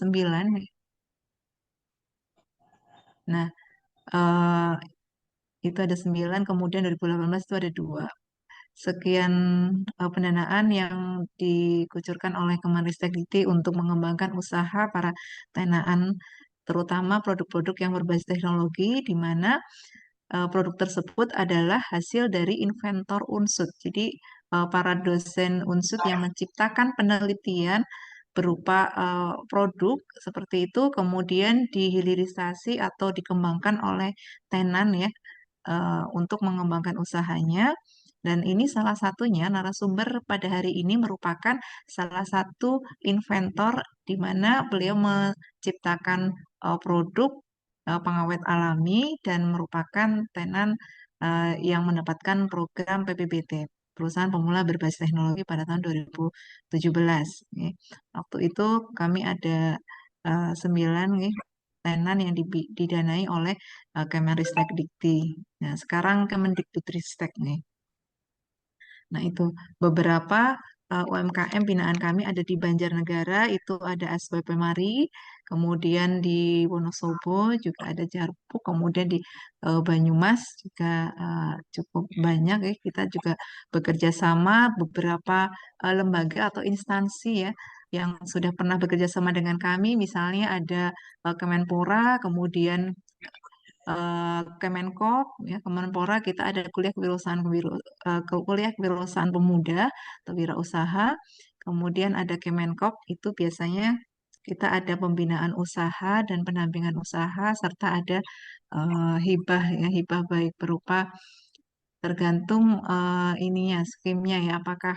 9. Nah, eh, itu ada 9, kemudian 2018 itu ada 2. Sekian pendanaan yang dikucurkan oleh Kemenristek untuk mengembangkan usaha para tenaan, terutama produk-produk yang berbasis teknologi, di mana produk tersebut adalah hasil dari inventor Unsud. Jadi, para dosen Unsud yang menciptakan penelitian berupa produk seperti itu, kemudian dihilirisasi atau dikembangkan oleh tenan ya, untuk mengembangkan usahanya. Dan ini salah satunya narasumber pada hari ini merupakan salah satu inventor di mana beliau menciptakan produk pengawet alami dan merupakan tenan yang mendapatkan program PPBT, Perusahaan Pemula Berbasis Teknologi pada tahun 2017. Ya. Waktu itu kami ada 9 ya, tenan yang didanai oleh Kemenristek-Dikti. Nah, sekarang Kemendikbudristek nih. Nah, itu beberapa UMKM binaan kami ada di Banjarnegara, itu ada SWP Mari, kemudian di Wonosobo juga ada Jarpuk, kemudian di Banyumas juga cukup banyak ya. Kita juga bekerja sama beberapa lembaga atau instansi ya yang sudah pernah bekerja sama dengan kami, misalnya ada Kemenpora, kemudian Kemenkop, ya, Kemenpora kita ada kuliah kewirausahaan pemuda atau wirausaha. Kemudian ada Kemenkop, itu biasanya kita ada pembinaan usaha dan pendampingan usaha, serta ada hibah ya, hibah baik berupa tergantung ininya, skimnya ya, apakah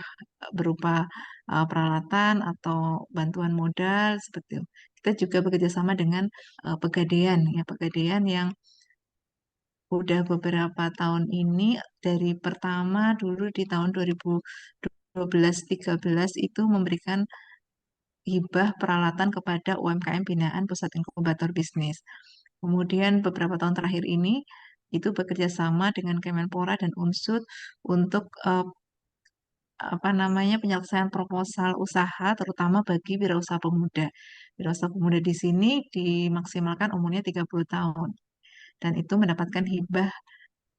berupa peralatan atau bantuan modal seperti itu. Kita juga bekerja sama dengan Pegadaian ya, Pegadaian yang udah beberapa tahun ini, dari pertama dulu di tahun 2012-13 itu memberikan hibah peralatan kepada UMKM binaan Pusat Inkubator Bisnis. Kemudian beberapa tahun terakhir ini itu bekerja sama dengan Kemenpora dan Unsud untuk apa namanya, penyelesaian proposal usaha terutama bagi wirausaha pemuda. Wirausaha pemuda di sini dimaksimalkan umurnya 30 tahun dan itu mendapatkan hibah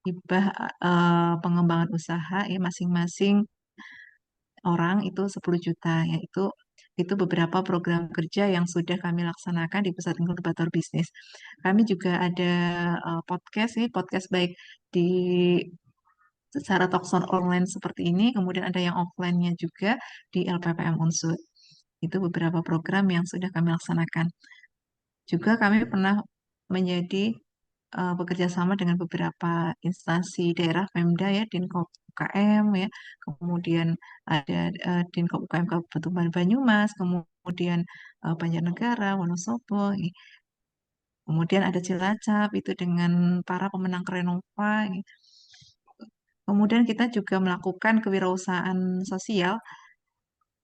hibah pengembangan usaha ya, masing-masing orang itu 10 juta, yaitu itu beberapa program kerja yang sudah kami laksanakan di Pusat Inkubator Bisnis. Kami juga ada podcast nih, podcast baik di secara talkshow online seperti ini, kemudian ada yang offline-nya juga di LPPM Unsur. Itu beberapa program yang sudah kami laksanakan. Juga kami pernah menjadi bekerja sama dengan beberapa instansi daerah Pemda ya, Dinkop UKM ya, kemudian ada Dinkop UKM Kabupaten Banyumas, kemudian Banjarnegara, Wonosobo, ya. Kemudian ada Cilacap itu dengan para pemenang Krenova. Ya. Kemudian kita juga melakukan kewirausahaan sosial,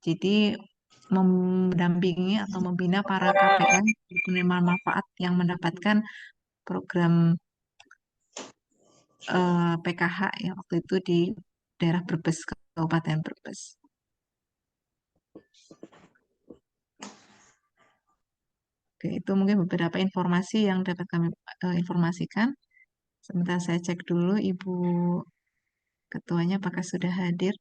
jadi mendampingi atau membina para KPM penerima manfaat yang mendapatkan program PKH ya waktu itu di daerah Brebes, Kabupaten Brebes. Oke, itu mungkin beberapa informasi yang dapat kami informasikan. Sebentar saya cek dulu Ibu Ketuanya apakah sudah hadir.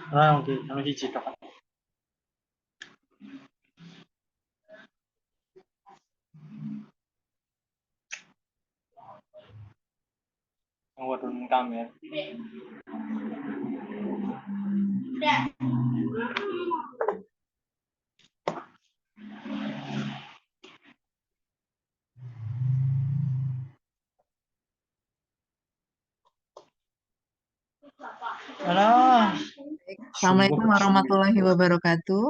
Ah, oke, anu hiji tok. Ngurun kamera. Alah, Assalamualaikum sungguh. warahmatullahi wabarakatuh.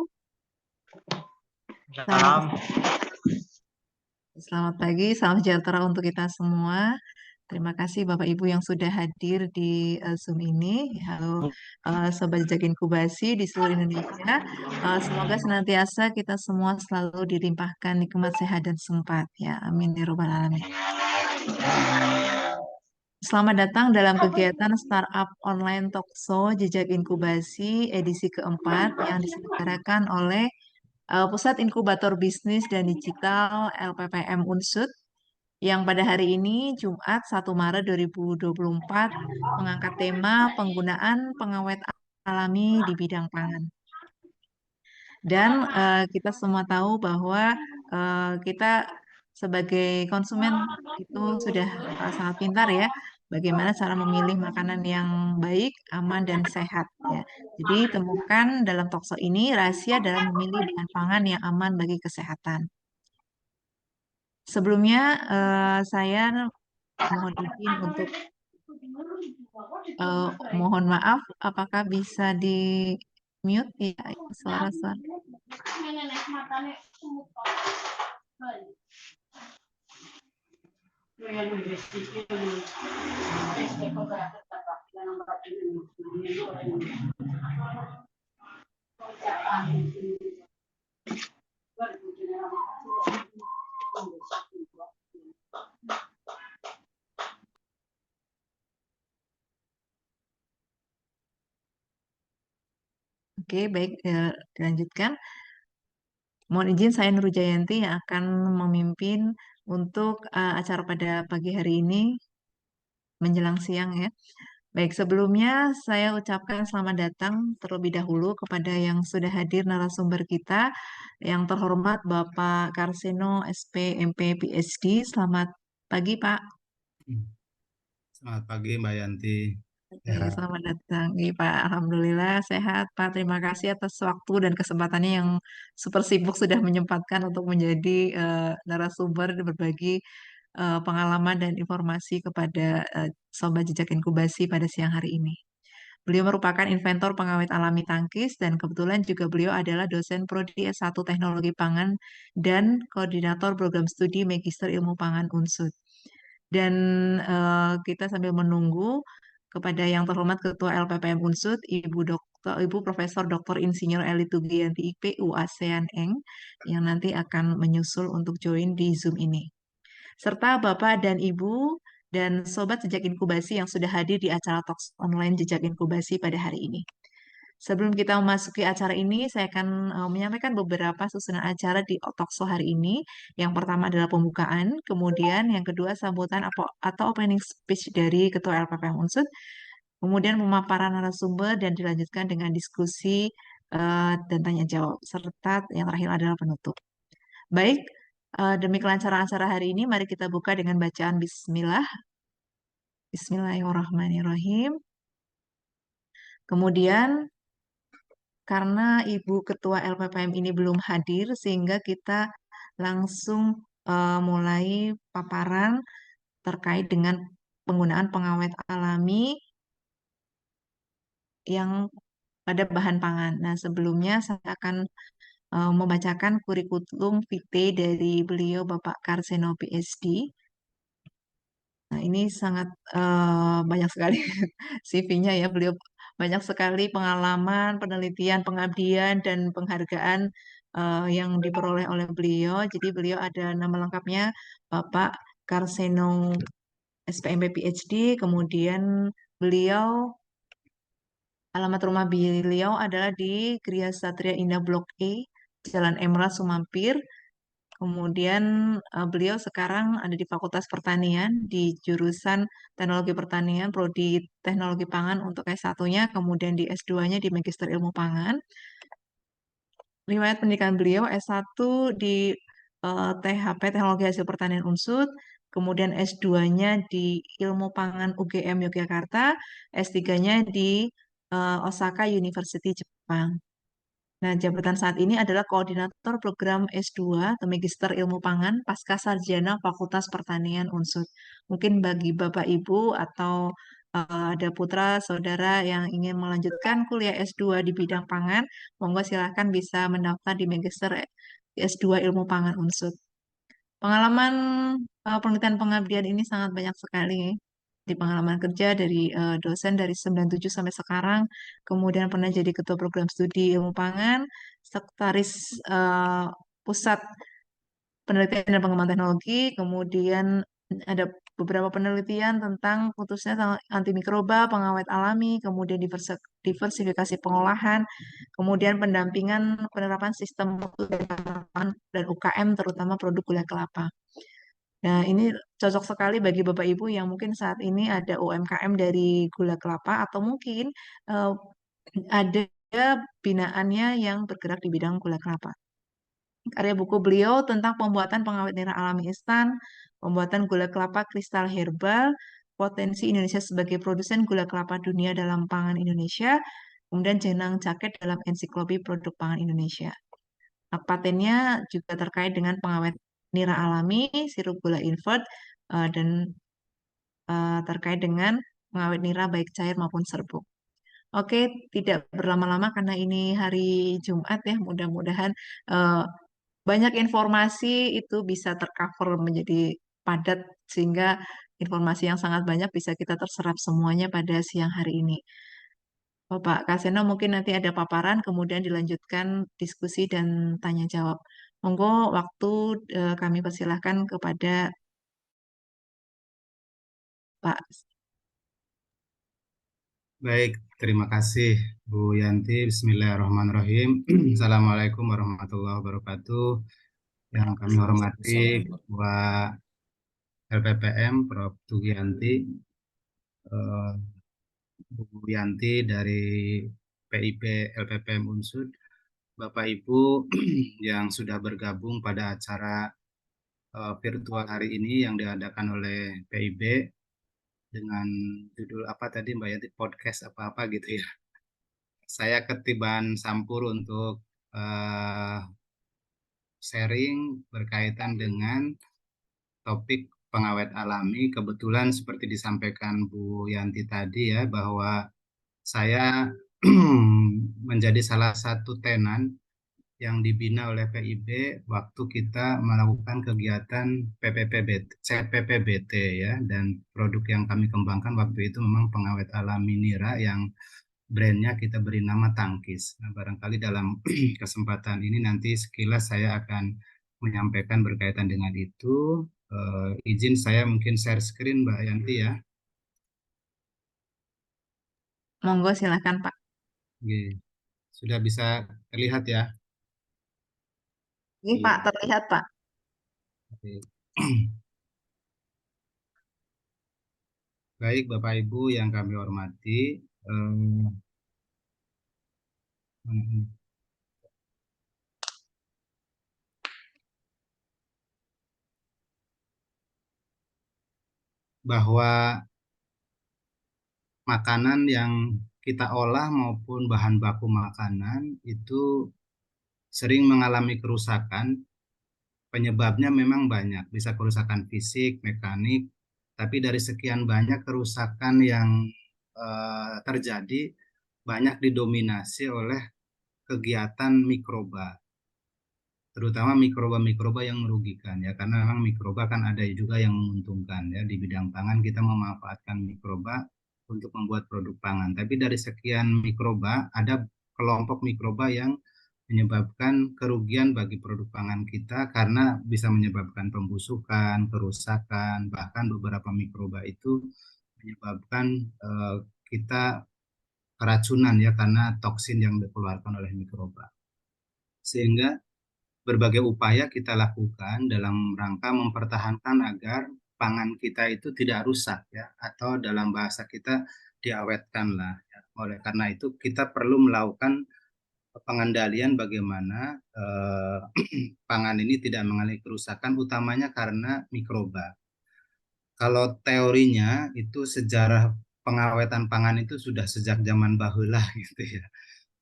Salam, Salam. selamat pagi, salam sejahtera untuk kita semua. Terima kasih Bapak Ibu yang sudah hadir di Zoom ini. Halo, Sobat Jejak Inkubasi di seluruh Indonesia. Semoga senantiasa kita semua selalu dilimpahkan nikmat sehat dan sempat. Ya, amin ya robbal alamin. Selamat datang dalam kegiatan Startup Online Talkshow Jejak Inkubasi edisi keempat yang diselenggarakan oleh Pusat Inkubator Bisnis dan Digital LPPM Unsud yang pada hari ini Jumat 1 Maret 2024 mengangkat tema penggunaan pengawet alami di bidang pangan. Dan kita semua tahu bahwa kita sebagai konsumen itu sudah sangat pintar ya, bagaimana cara memilih makanan yang baik, aman, dan sehat ya. Jadi temukan dalam tokso ini rahasia dalam memilih bahan pangan yang aman bagi kesehatan. Sebelumnya saya mohon izin untuk eh, mohon maaf, apakah bisa di mute ya suara-suara? Oke, baik, dilanjutkan. Mohon izin, saya Nur Jayanti yang akan memimpin untuk acara pada pagi hari ini menjelang siang ya. Baik, sebelumnya saya ucapkan selamat datang terlebih dahulu kepada yang sudah hadir narasumber kita, yang terhormat Bapak Karseno SP MP PhD. Selamat pagi, Pak. Selamat pagi Mbak Yanti. Oke, Ya, selamat datang, Pak. Alhamdulillah sehat, Pak. Terima kasih atas waktu dan kesempatannya yang super sibuk sudah menyempatkan untuk menjadi narasumber dan berbagi pengalaman dan informasi kepada Sobat Jejak Inkubasi pada siang hari ini. Beliau merupakan inventor pengawet alami tangkis dan kebetulan juga beliau adalah dosen Prodi S1 Teknologi Pangan dan koordinator program studi Magister Ilmu Pangan UNSUD. Dan kita sambil menunggu kepada yang terhormat Ketua LPPM UNSUD, Ibu Profesor Dr. Insinyur Eli Tugianti IPU ASEAN Eng, yang nanti akan menyusul untuk join di Zoom ini. Serta Bapak dan Ibu dan Sobat Jejak Inkubasi yang sudah hadir di acara Talks Online Jejak Inkubasi pada hari ini. Sebelum kita memasuki acara ini, saya akan menyampaikan beberapa susunan acara di Otokso hari ini. Yang pertama adalah pembukaan, kemudian yang kedua sambutan atau opening speech dari Ketua LPPM Unsud, kemudian pemaparan narasumber dan dilanjutkan dengan diskusi dan tanya jawab, serta yang terakhir adalah penutup. Baik, demi kelancaran acara hari ini, mari kita buka dengan bacaan Bismillah. Bismillahirrahmanirrahim. Kemudian karena Ibu Ketua LPPM ini belum hadir, sehingga kita langsung mulai paparan terkait dengan penggunaan pengawet alami yang pada bahan pangan. Nah, sebelumnya saya akan membacakan kurikulum vitae dari beliau Bapak Karseno PhD. Nah, ini sangat banyak sekali CV-nya ya. Beliau banyak sekali pengalaman, penelitian, pengabdian, dan penghargaan yang diperoleh oleh beliau. Jadi beliau ada nama lengkapnya Bapak Karseno SPMP PhD. Kemudian beliau, alamat rumah beliau adalah di Gria Satria Indah Blok E, Jalan Emerald, Sumampir. Kemudian beliau sekarang ada di Fakultas Pertanian di jurusan Teknologi Pertanian, Prodi Teknologi Pangan untuk S1-nya, kemudian di S2-nya di Magister Ilmu Pangan. Riwayat pendidikan beliau S1 di THP Teknologi Hasil Pertanian Unsud, kemudian S2-nya di Ilmu Pangan UGM Yogyakarta, S3-nya di Osaka University Jepang. Nah, jabatan saat ini adalah koordinator program S2 atau Magister Ilmu Pangan Pasca Sarjana Fakultas Pertanian Unsud. Mungkin bagi Bapak Ibu atau ada putra saudara yang ingin melanjutkan kuliah S2 di bidang pangan, monggo silahkan bisa mendaftar di Magister S2 Ilmu Pangan Unsud. Pengalaman penelitian pengabdian ini sangat banyak sekali. Di pengalaman kerja dari dosen dari 97 sampai sekarang, kemudian pernah jadi ketua program studi ilmu pangan, sekretaris pusat penelitian dan pengembangan teknologi, kemudian ada beberapa penelitian tentang khususnya antimikroba, pengawet alami, kemudian diversifikasi pengolahan, kemudian pendampingan penerapan sistem mutu dan UKM terutama produk gula kelapa. Nah, ini cocok sekali bagi Bapak Ibu yang mungkin saat ini ada UMKM dari gula kelapa atau mungkin eh, ada binaannya yang bergerak di bidang gula kelapa. Karya buku beliau tentang pembuatan pengawet nira alami instan, pembuatan gula kelapa kristal herbal, potensi Indonesia sebagai produsen gula kelapa dunia dalam pangan Indonesia, kemudian jenang jaket dalam ensiklopedia produk pangan Indonesia. Nah, patennya juga terkait dengan pengawet nira alami, sirup gula invert, dan terkait dengan pengawet nira baik cair maupun serbuk. Oke, tidak berlama-lama karena ini hari Jumat ya, mudah-mudahan eh, banyak informasi itu bisa tercover menjadi padat sehingga informasi yang sangat banyak bisa kita terserap semuanya pada siang hari ini. Oh, Pak Kaseno mungkin nanti ada paparan, kemudian dilanjutkan diskusi dan tanya jawab. Monggo waktu kami persilahkan kepada Pak. Baik, terima kasih Bu Yanti. Bismillahirrahmanirrahim. Assalamualaikum warahmatullahi wabarakatuh. Yang kami hormati Ketua LPPM, Prof. Tugianti, eh, Bu Yanti dari PIP LPPM Unsud, Bapak Ibu yang sudah bergabung pada acara virtual hari ini yang diadakan oleh PIB dengan judul apa tadi Mbak Yanti, podcast apa-apa gitu ya. Saya ketiban sampur untuk eh, sharing berkaitan dengan topik pengawet alami. Kebetulan seperti disampaikan Bu Yanti tadi ya, bahwa saya menjadi salah satu tenan yang dibina oleh PIB waktu kita melakukan kegiatan CPPBT ya, dan produk yang kami kembangkan waktu itu memang pengawet alami nira yang brandnya kita beri nama Tangkis. Nah, barangkali dalam kesempatan ini nanti sekilas saya akan menyampaikan berkaitan dengan itu. Izin saya mungkin share screen Mbak Yanti ya. Monggo silahkan Pak. Oke. Sudah bisa terlihat ya. Ini Pak terlihat Pak. Oke. Baik Bapak Ibu yang kami hormati, bahwa makanan yang kita olah maupun bahan baku makanan itu sering mengalami kerusakan. Penyebabnya memang banyak, bisa kerusakan fisik, mekanik, tapi dari sekian banyak kerusakan yang terjadi, banyak didominasi oleh kegiatan mikroba, terutama mikroba-mikroba yang merugikan ya, karena memang mikroba kan ada juga yang menguntungkan ya. Di bidang pangan kita memanfaatkan mikroba untuk membuat produk pangan, tapi dari sekian mikroba ada kelompok mikroba yang menyebabkan kerugian bagi produk pangan kita karena bisa menyebabkan pembusukan, kerusakan, bahkan beberapa mikroba itu menyebabkan kita keracunan ya, karena toksin yang dikeluarkan oleh mikroba. Sehingga berbagai upaya kita lakukan dalam rangka mempertahankan agar pangan kita itu tidak rusak ya, atau dalam bahasa kita diawetkan lah ya. Oleh karena itu kita perlu melakukan pengendalian bagaimana pangan ini tidak mengalami kerusakan, utamanya karena mikroba. Kalau teorinya itu sejarah pengawetan pangan itu sudah sejak zaman baheula gitu ya.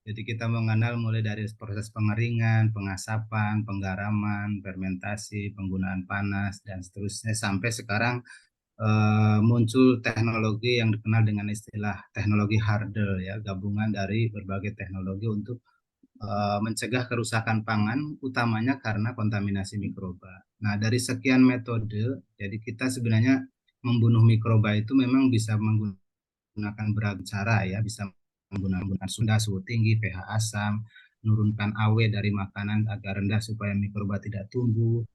Jadi kita mengenal mulai dari proses pengeringan, pengasapan, penggaraman, fermentasi, penggunaan panas, dan seterusnya sampai sekarang muncul teknologi yang dikenal dengan istilah teknologi Hardel ya, gabungan dari berbagai teknologi untuk mencegah kerusakan pangan, utamanya karena kontaminasi mikroba. Nah, dari sekian metode, jadi kita sebenarnya membunuh mikroba itu memang bisa menggunakan beragam cara ya, bisa menggunakan suhu tinggi, pH asam, menurunkan AW dari makanan agar rendah supaya mikroba tidak tumbuh,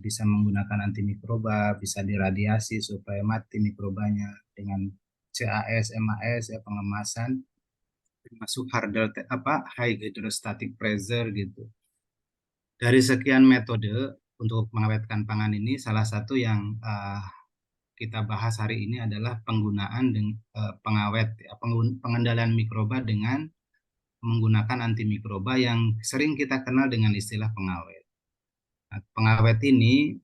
bisa menggunakan antimikroba, bisa diradiasi supaya mati mikrobanya dengan CAS, MAS, ya, pengemasan, termasuk high hydrostatic pressure gitu. Dari sekian metode untuk mengawetkan pangan ini, salah satu yang kita bahas hari ini adalah penggunaan pengawet, pengendalian mikroba dengan menggunakan antimikroba yang sering kita kenal dengan istilah pengawet. Nah, pengawet ini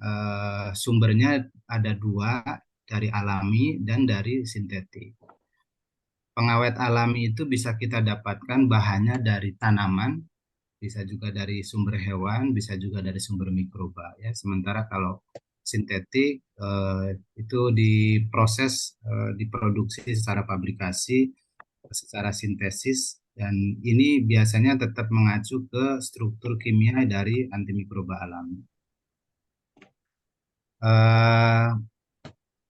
sumbernya ada dua, dari alami dan dari sintetik. Pengawet alami itu bisa kita dapatkan bahannya dari tanaman bisa juga dari sumber hewan, bisa juga dari sumber mikroba ya. Sementara kalau sintetik itu diproses, diproduksi secara pabrikasi, secara sintesis, dan ini biasanya tetap mengacu ke struktur kimia dari antimikroba alami. Eh,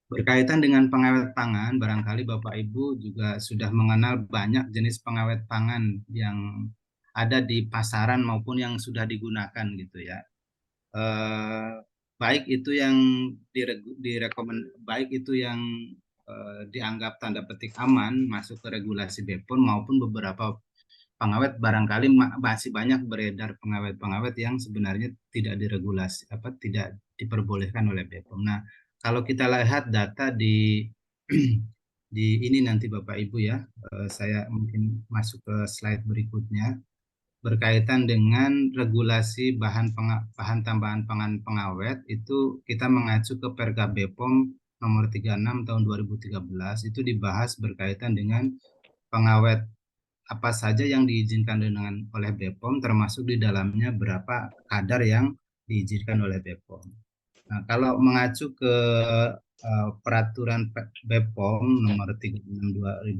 Berkaitan dengan pengawet pangan, barangkali Bapak Ibu juga sudah mengenal banyak jenis pengawet pangan yang ada di pasaran maupun yang sudah digunakan gitu ya. Eh, Baik itu yang baik itu yang dianggap tanda petik aman masuk ke regulasi BPOM, maupun beberapa pengawet barangkali masih banyak beredar pengawet-pengawet yang sebenarnya tidak diregulasi, tidak diperbolehkan oleh BPOM. Nah, kalau kita lihat data di di ini nanti Bapak Ibu ya, saya mungkin masuk ke slide berikutnya berkaitan dengan regulasi bahan tambahan pangan pengawet. Itu kita mengacu ke Perda BPOM nomor 36 tahun 2013. Itu dibahas berkaitan dengan pengawet apa saja yang diizinkan dengan oleh BPOM, termasuk di dalamnya berapa kadar yang diizinkan oleh BPOM. Nah, kalau mengacu ke peraturan BPOM nomor 36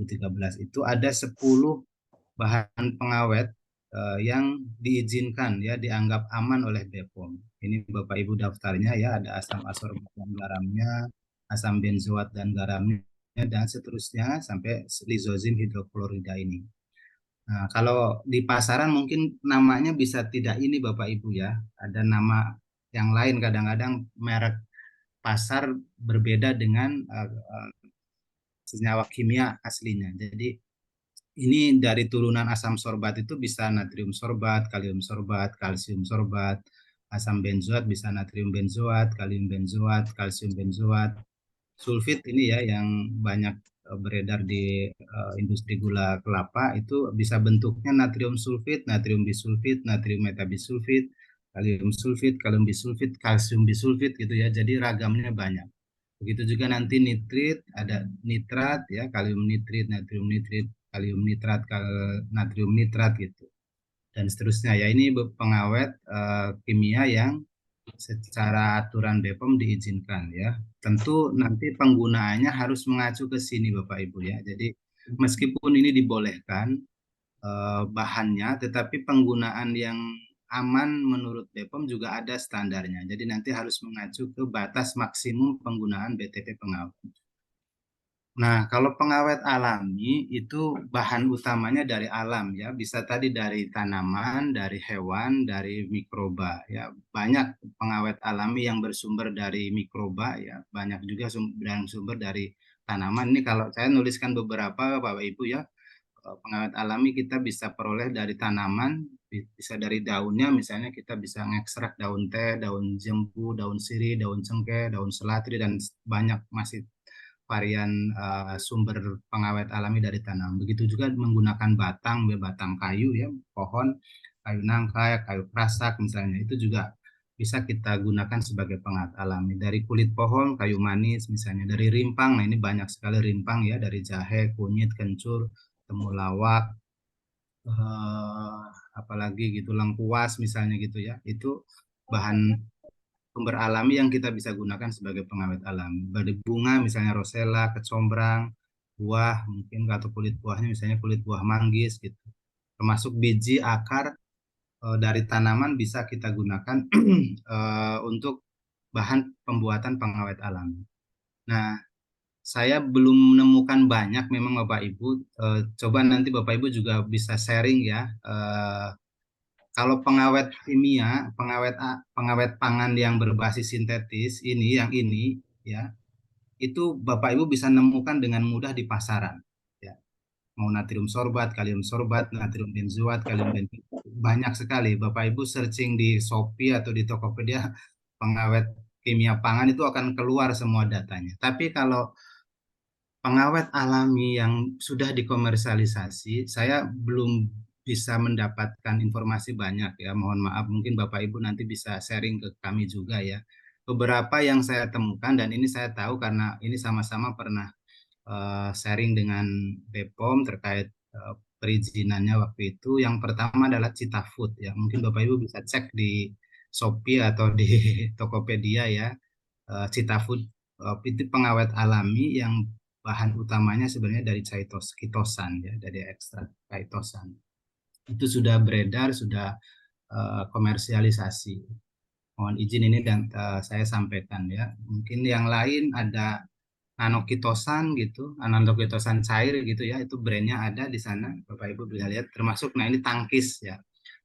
2013, itu ada 10 bahan pengawet yang diizinkan ya, dianggap aman oleh BPOM. Ini Bapak Ibu daftarnya ya, ada asam askorbat dan garamnya, asam benzoat dan garamnya, dan seterusnya sampai lizozim hidroklorida ini. Nah, kalau di pasaran mungkin namanya bisa tidak ini Bapak Ibu ya, ada nama yang lain, kadang-kadang merek pasar berbeda dengan senyawa kimia aslinya. Jadi ini dari turunan asam sorbat itu bisa natrium sorbat, kalium sorbat, kalsium sorbat, asam benzoat bisa natrium benzoat, kalium benzoat, kalsium benzoat, sulfit ini ya yang banyak beredar di industri gula kelapa, itu bisa bentuknya natrium sulfit, natrium bisulfit, natrium metabisulfit, kalium sulfit, kalium bisulfit, kalsium bisulfit gitu ya. Jadi ragamnya banyak. Begitu juga nanti nitrit, ada nitrat ya, kalium nitrit, natrium nitrit, kalium nitrat, natrium nitrat gitu. Dan seterusnya ya, ini pengawet kimia yang secara aturan BPOM diizinkan ya. Tentu nanti penggunaannya harus mengacu ke sini Bapak Ibu ya. Jadi meskipun ini dibolehkan bahannya, tetapi penggunaan yang aman menurut BPOM juga ada standarnya. Jadi nanti harus mengacu ke batas maksimum penggunaan BTP pengawet. Nah, kalau pengawet alami itu bahan utamanya dari alam ya, bisa tadi dari tanaman, dari hewan, dari mikroba ya. Banyak pengawet alami yang bersumber dari mikroba ya, banyak juga yang sumber dari tanaman. Ini kalau saya nuliskan beberapa Bapak Ibu ya, pengawet alami kita bisa peroleh dari tanaman, bisa dari daunnya, misalnya kita bisa ngekstrak daun teh, daun jambu, daun sirih, daun cengkeh, daun selatri, dan banyak masih varian sumber pengawet alami dari tanam. Begitu juga menggunakan batang kayu ya, pohon, kayu nangka, kayu perasak misalnya, itu juga bisa kita gunakan sebagai pengawet alami. Dari kulit pohon, kayu manis misalnya, dari rimpang, nah ini banyak sekali rimpang ya, dari jahe, kunyit, kencur, temulawak, apalagi gitu, lengkuas misalnya gitu ya. Itu bahan sumber alami yang kita bisa gunakan sebagai pengawet alami. Dari bunga misalnya rosella, kecombrang, buah mungkin, atau kulit buahnya misalnya kulit buah manggis gitu. Termasuk biji, akar dari tanaman bisa kita gunakan untuk bahan pembuatan pengawet alami. Nah, saya belum menemukan banyak memang Bapak Ibu. Coba nanti Bapak Ibu juga bisa sharing ya. Kalau pengawet kimia, pengawet pangan yang berbasis sintetis ini, yang ini ya, itu Bapak Ibu bisa nemukan dengan mudah di pasaran. Ya. Mau natrium sorbat, kalium sorbat, natrium benzoat, kalium benzoat, banyak sekali. Bapak Ibu searching di Shopee atau di Tokopedia pengawet kimia pangan, itu akan keluar semua datanya. Tapi kalau pengawet alami yang sudah dikomersialisasi, saya belum bisa mendapatkan informasi banyak ya. Mohon maaf, mungkin Bapak Ibu nanti bisa sharing ke kami juga ya. Beberapa yang saya temukan, dan ini saya tahu karena ini sama-sama pernah sharing dengan BPOM terkait perizinannya waktu itu. Yang pertama adalah Citafood ya. Mungkin Bapak Ibu bisa cek di Shopee atau di Tokopedia ya. Citafood itu pengawet alami yang bahan utamanya sebenarnya dari kitosan ya, dari ekstrak kitosan. Itu sudah beredar, sudah komersialisasi. Mohon izin ini dan saya sampaikan ya. Mungkin yang lain ada nanokitosan gitu, nanokitosan cair gitu ya, itu brandnya ada di sana, Bapak Ibu bisa lihat. Termasuk, nah ini tangkis ya.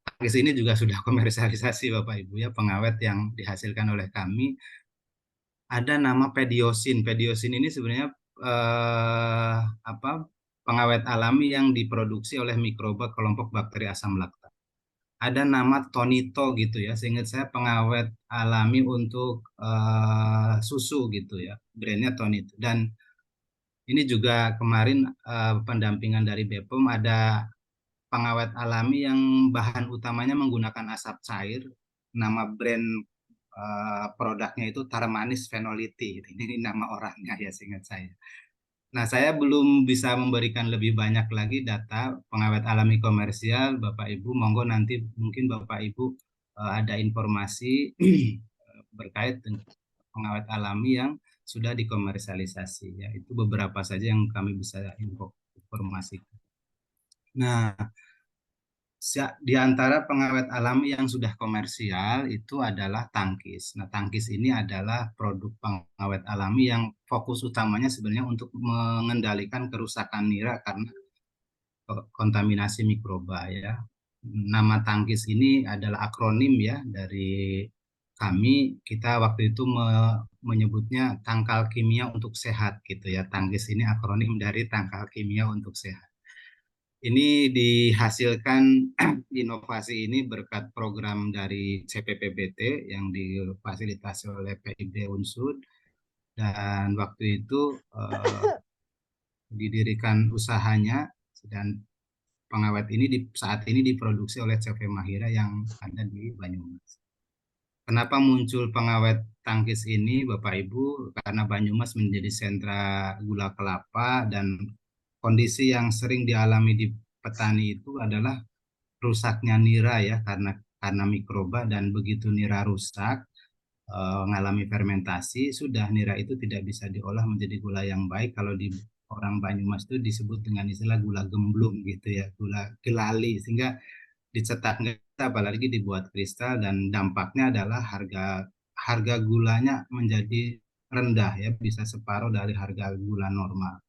Tangkis ini juga sudah komersialisasi Bapak Ibu ya, pengawet yang dihasilkan oleh kami. Ada nama pediosin. Pediosin ini sebenarnya eh, apa pengawet alami yang diproduksi oleh mikroba kelompok bakteri asam laktat. Ada nama tonito gitu ya, seingat saya pengawet alami untuk susu gitu ya, brandnya tonito. Dan ini juga kemarin pendampingan dari BPOM, ada pengawet alami yang bahan utamanya menggunakan asap cair. Nama brand produknya itu Tarmanis Phenoliti. Ini nama orangnya ya, seingat saya. Nah, saya belum bisa memberikan lebih banyak lagi data pengawet alami komersial. Bapak Ibu, monggo nanti mungkin Bapak Ibu ada informasi berkait dengan pengawet alami yang sudah dikomersialisasi. Ya, itu beberapa saja yang kami bisa informasikan. Nah, di antara pengawet alami yang sudah komersial itu adalah tangkis. Nah, tangkis ini adalah produk pengawet alami yang fokus utamanya sebenarnya untuk mengendalikan kerusakan nira karena kontaminasi mikroba ya. Nama tangkis ini adalah akronim ya dari kami. Kita waktu itu menyebutnya tangkal kimia untuk sehat gitu ya. Tangkis ini akronim dari tangkal kimia untuk sehat. Ini dihasilkan inovasi ini berkat program dari CPPBT yang difasilitasi oleh PIB Unsud, dan waktu itu didirikan usahanya, dan pengawet ini saat ini diproduksi oleh CV Mahira yang ada di Banyumas. Kenapa muncul pengawet tangkis ini Bapak Ibu? Karena Banyumas menjadi sentra gula kelapa, dan kondisi yang sering dialami di petani itu adalah rusaknya nira ya, karena mikroba, dan begitu nira rusak mengalami fermentasi, sudah nira itu tidak bisa diolah menjadi gula yang baik. Kalau di orang Banyumas itu disebut dengan istilah gula gemblung gitu ya, gula gelali, sehingga dicetak nggak bisa, apalagi dibuat kristal, dan dampaknya adalah harga harga gulanya menjadi rendah ya, bisa separuh dari harga gula normal.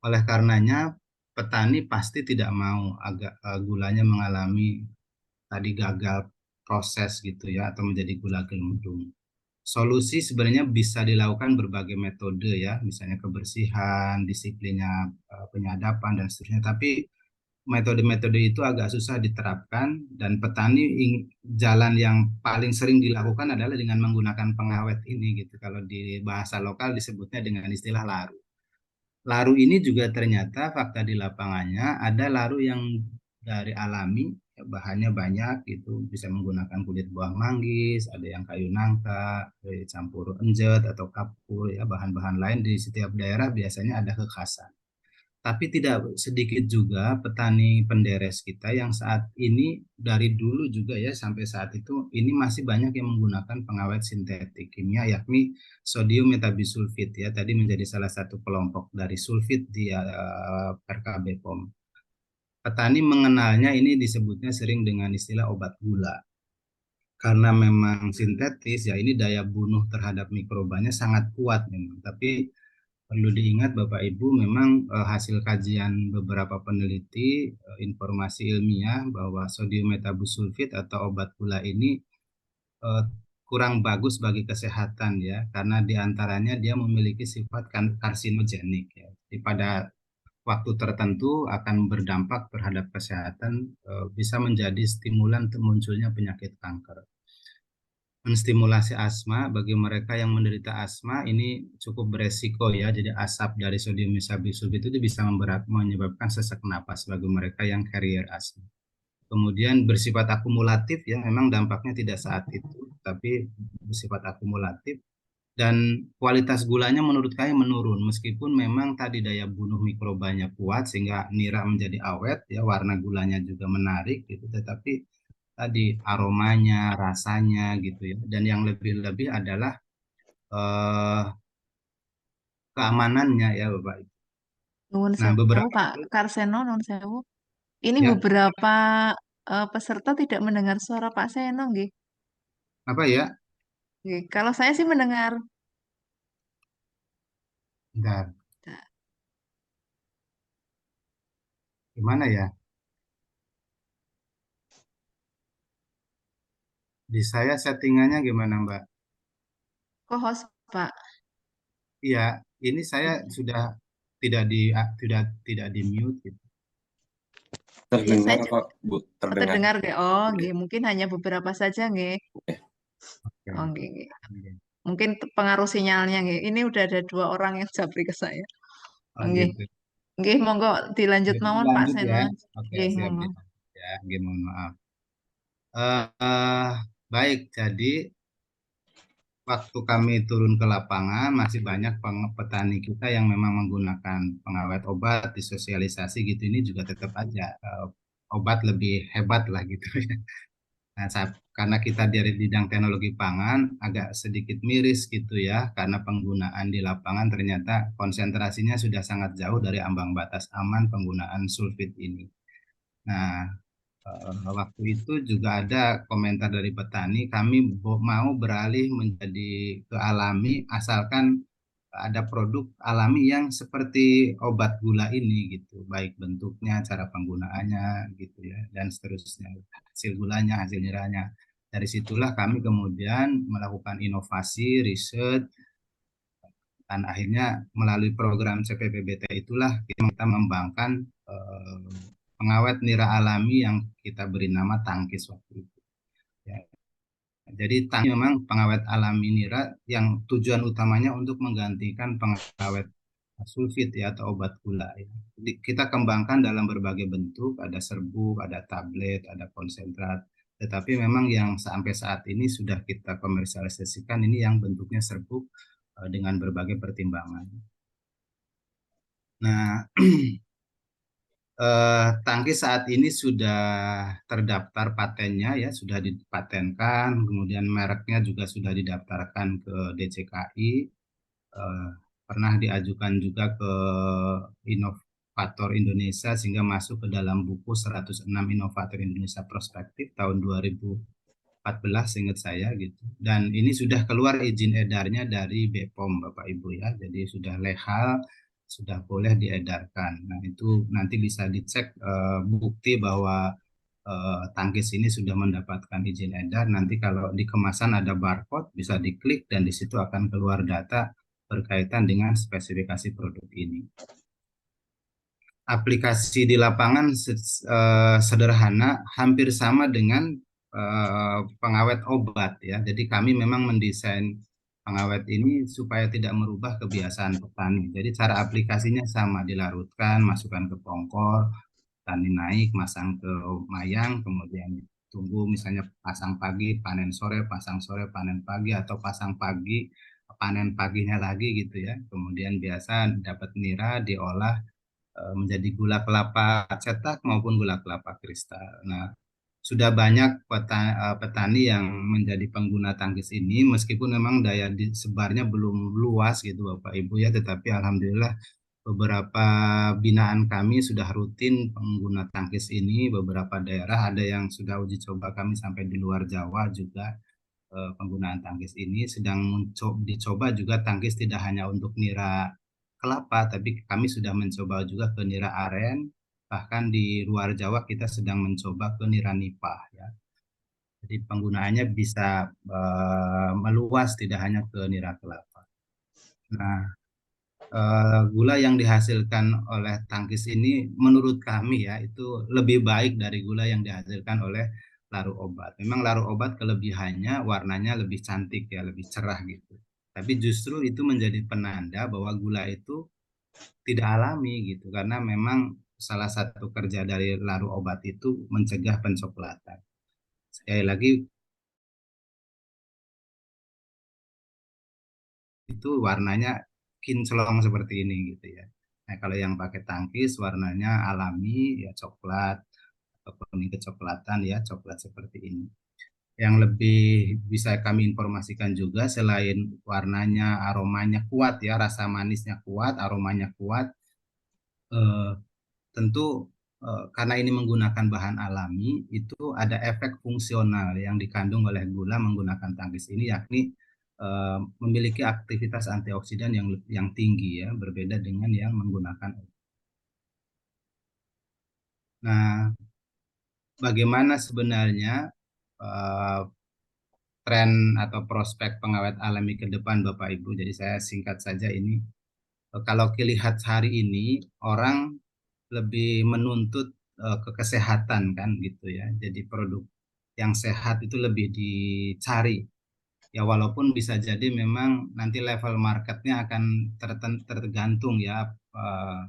Oleh karenanya petani pasti tidak mau gulanya mengalami tadi gagal proses gitu ya, atau menjadi gula gelembung. Solusi sebenarnya bisa dilakukan berbagai metode ya, misalnya kebersihan, disiplinnya, penyadapan dan seterusnya. Tapi metode-metode itu agak susah diterapkan, dan petani jalan yang paling sering dilakukan adalah dengan menggunakan pengawet ini gitu. Kalau di bahasa lokal disebutnya dengan istilah laru. Laru ini juga ternyata fakta di lapangannya ada laru yang dari alami, bahannya banyak gitu, bisa menggunakan kulit buah manggis, ada yang kayu nangka, campur enjet atau kapur ya, bahan-bahan lain di setiap daerah biasanya ada kekhasan. Tapi tidak sedikit juga petani penderes kita yang saat ini dari dulu juga ya sampai saat itu ini masih banyak yang menggunakan pengawet sintetik kimia, yakni sodium metabisulfit ya, tadi menjadi salah satu kelompok dari sulfit di RKB POM. Petani mengenalnya ini disebutnya sering dengan istilah obat gula. Karena memang sintetis ya, ini daya bunuh terhadap mikrobanya sangat kuat memang. Tapi perlu diingat Bapak Ibu, memang hasil kajian beberapa peneliti, informasi ilmiah bahwa sodium metabosulfit atau obat gula ini kurang bagus bagi kesehatan ya, karena diantaranya dia memiliki sifat karsinogenik ya. Jadi pada waktu tertentu akan berdampak terhadap kesehatan, bisa menjadi stimulan untuk munculnya penyakit kanker. Menstimulasi asma, bagi mereka yang menderita asma ini cukup beresiko ya. Jadi asap dari sodium mesabisulfit itu bisa menyebabkan sesak napas bagi mereka yang carrier asma. Kemudian bersifat akumulatif ya, memang dampaknya tidak saat itu, tapi bersifat akumulatif. dan kualitas gulanya menurut kami menurun meskipun memang tadi daya bunuh mikrobanya kuat sehingga nira menjadi awet ya, warna gulanya juga menarik gitu, tetapi tadi aromanya, rasanya gitu ya, dan yang lebih-lebih adalah eh, keamanannya ya Bapak. Nuwun Nah, sewu, beberapa Pak Karseno, nuwun sewu. Ini ya beberapa peserta tidak mendengar suara Pak Seno, nggih. apa ya? Nggih. Kalau saya sih mendengar. Bentar, Nah, gimana ya? Di saya settingannya gimana Mbak? co-host, Pak. Iya, ini saya sudah tidak di tidak di mute gitu. Iya, saya Terdengar juga kok, Bu, terdengar. terdengar, nggih. Oh, Iya. nggih. Mungkin hanya beberapa saja, nggih. Oke. Oh, nggih, nggih. Oke. Mungkin pengaruh sinyalnya, nggih. Ini udah ada dua orang yang japri ke saya. Oh Oh, nggih. gitu. Nggih, monggo dilanjut Jadi mawon Pak lanjut Seno. ya. Oke, Nggih, siap monggo. ya. Ya, oke, mohon maaf. Baik, jadi waktu kami turun ke lapangan masih banyak petani kita yang memang menggunakan pengawet obat, disosialisasi gitu, ini juga tetap aja obat lebih hebat lah gitu ya. Nah, karena kita dari bidang teknologi pangan agak sedikit miris gitu ya, karena penggunaan di lapangan ternyata konsentrasinya sudah sangat jauh dari ambang batas aman penggunaan sulfit ini. Nah, waktu itu juga ada komentar dari petani, kami mau beralih menjadi ke alami asalkan ada produk alami yang seperti obat gula ini gitu, baik bentuknya, cara penggunaannya gitu ya, dan seterusnya, hasil gulanya, hasil niranya. Dari situlah kami kemudian melakukan inovasi, riset, dan akhirnya melalui program CPPBT itulah kita mengembangkan pengawet nira alami yang kita beri nama tangkis waktu itu. Ya. Jadi tangkis memang pengawet alami nira yang tujuan utamanya untuk menggantikan pengawet sulfit ya atau obat gula ya. Jadi kita kembangkan dalam berbagai bentuk, ada serbuk, ada tablet, ada konsentrat. Tetapi memang yang sampai saat ini sudah kita komersialisasikan ini yang bentuknya serbuk dengan berbagai pertimbangan. Nah, tangki saat ini sudah terdaftar patennya ya, sudah dipatenkan, kemudian mereknya juga sudah didaftarkan ke DCKI, eh, pernah diajukan juga ke Inovator Indonesia sehingga masuk ke dalam buku 106 Inovator Indonesia Prospektif tahun 2014 ingat saya gitu. Dan ini sudah keluar izin edarnya dari BPOM Bapak Ibu ya. Jadi sudah legal, sudah boleh diedarkan. Nah, itu nanti bisa dicek bukti bahwa tangkis ini sudah mendapatkan izin edar. Nanti kalau di kemasan ada barcode, bisa diklik dan di situ akan keluar data berkaitan dengan spesifikasi produk ini. Aplikasi di lapangan sederhana, hampir sama dengan pengawet obat ya. Jadi kami memang mendesain pengawet ini supaya tidak merubah kebiasaan petani. Jadi cara aplikasinya sama, dilarutkan, masukkan ke pongkor, tani naik, masang ke mayang, kemudian tunggu misalnya pasang pagi, panen sore, pasang sore, panen pagi, atau pasang pagi, panen paginya lagi gitu ya. Kemudian biasa dapat nira, diolah menjadi gula kelapa cetak maupun gula kelapa kristal. Nah, sudah banyak petani yang menjadi pengguna tangkis ini, meskipun memang daya sebarnya belum luas gitu Bapak Ibu ya, tetapi alhamdulillah beberapa binaan kami sudah rutin pengguna tangkis ini, beberapa daerah ada yang sudah uji coba kami sampai di luar Jawa juga penggunaan tangkis ini sedang dicoba juga tangkis tidak hanya untuk nira kelapa, tapi kami sudah mencoba juga ke nira aren, bahkan di luar Jawa kita sedang mencoba ke nira nipah ya. Jadi penggunaannya bisa meluas tidak hanya ke nira kelapa. Nah, gula yang dihasilkan oleh tangkis ini menurut kami ya itu lebih baik dari gula yang dihasilkan oleh larut obat. Memang larut obat kelebihannya warnanya lebih cantik ya, lebih cerah gitu. Tapi justru itu menjadi penanda bahwa gula itu tidak alami gitu karena memang salah satu kerja dari larut obat itu mencegah pencoklatan. Sekali lagi itu warnanya kinclong seperti ini gitu ya. Nah, kalau yang pakai tangkis warnanya alami ya coklat atau kuning kecoklatan ya, coklat seperti ini. Yang lebih bisa kami informasikan juga selain warnanya, aromanya kuat ya, rasa manisnya kuat, aromanya kuat, eh, tentu karena ini menggunakan bahan alami, itu ada efek fungsional yang dikandung oleh gula menggunakan tangkis ini, yakni memiliki aktivitas antioksidan yang tinggi ya, berbeda dengan yang menggunakan. Nah, bagaimana sebenarnya eh, tren atau prospek pengawet alami ke depan, Bapak Ibu? Jadi saya singkat saja ini. Kalau dilihat hari ini, orang lebih menuntut kesehatan kan gitu ya. Jadi produk yang sehat itu lebih dicari. Ya walaupun bisa jadi memang nanti level marketnya akan tergantung ya. Eh,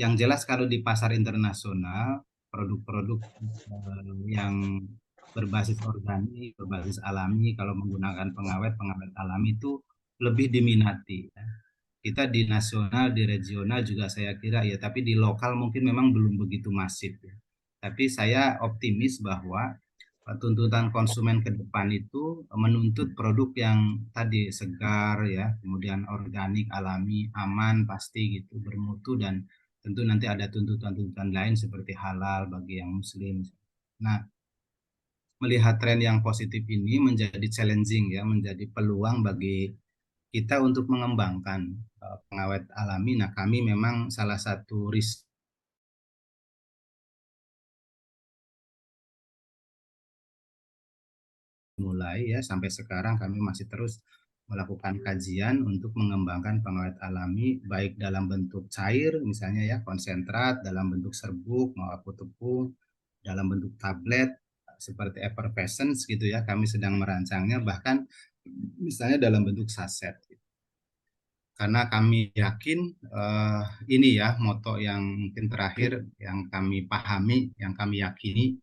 yang jelas kalau di pasar internasional produk-produk yang berbasis organik, berbasis alami, kalau menggunakan pengawet alami itu lebih diminati. Ya. Kita di nasional, di regional juga saya kira ya, tapi di lokal mungkin memang belum begitu masif ya. Tapi saya optimis bahwa tuntutan konsumen ke depan itu menuntut produk yang tadi segar ya, kemudian organik, alami, aman pasti gitu, bermutu dan tentu nanti ada tuntutan-tuntutan lain seperti halal bagi yang muslim. Nah, melihat tren yang positif ini menjadi challenging ya, menjadi peluang bagi kita untuk mengembangkan pengawet alami. Nah, kami memang salah satu risk mulai ya sampai sekarang kami masih terus melakukan kajian untuk mengembangkan pengawet alami baik dalam bentuk cair misalnya ya konsentrat, dalam bentuk serbuk maupun tepung, dalam bentuk tablet seperti effervescence gitu ya kami sedang merancangnya bahkan misalnya dalam bentuk saset karena kami yakin ini ya moto yang mungkin terakhir yang kami pahami yang kami yakini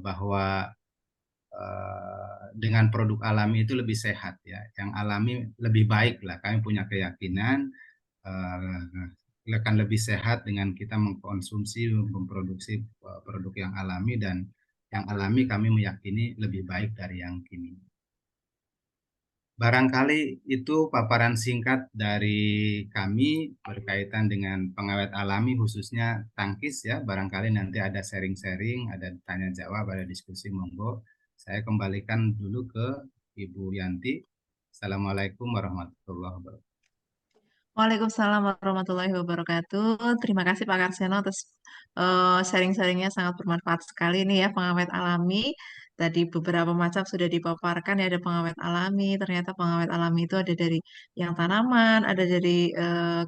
bahwa dengan produk alami itu lebih sehat ya. Yang alami lebih baik lah. Kami punya keyakinan akan lebih sehat dengan kita mengkonsumsi, memproduksi produk yang alami dan yang alami kami meyakini lebih baik dari yang kini. Barangkali itu paparan singkat dari kami berkaitan dengan pengawet alami khususnya tangkis ya. Barangkali nanti ada sharing-sharing, ada tanya jawab, ada diskusi monggo. Saya kembalikan dulu ke Ibu Yanti. Assalamualaikum warahmatullahi wabarakatuh. Waalaikumsalam warahmatullahi wabarakatuh. Terima kasih Pak Karseno atas sharing-sharingnya sangat bermanfaat sekali nih ya pengawet alami. Tadi beberapa macam sudah dipaparkan ya ada pengawet alami. Ternyata pengawet alami itu ada dari yang tanaman, ada dari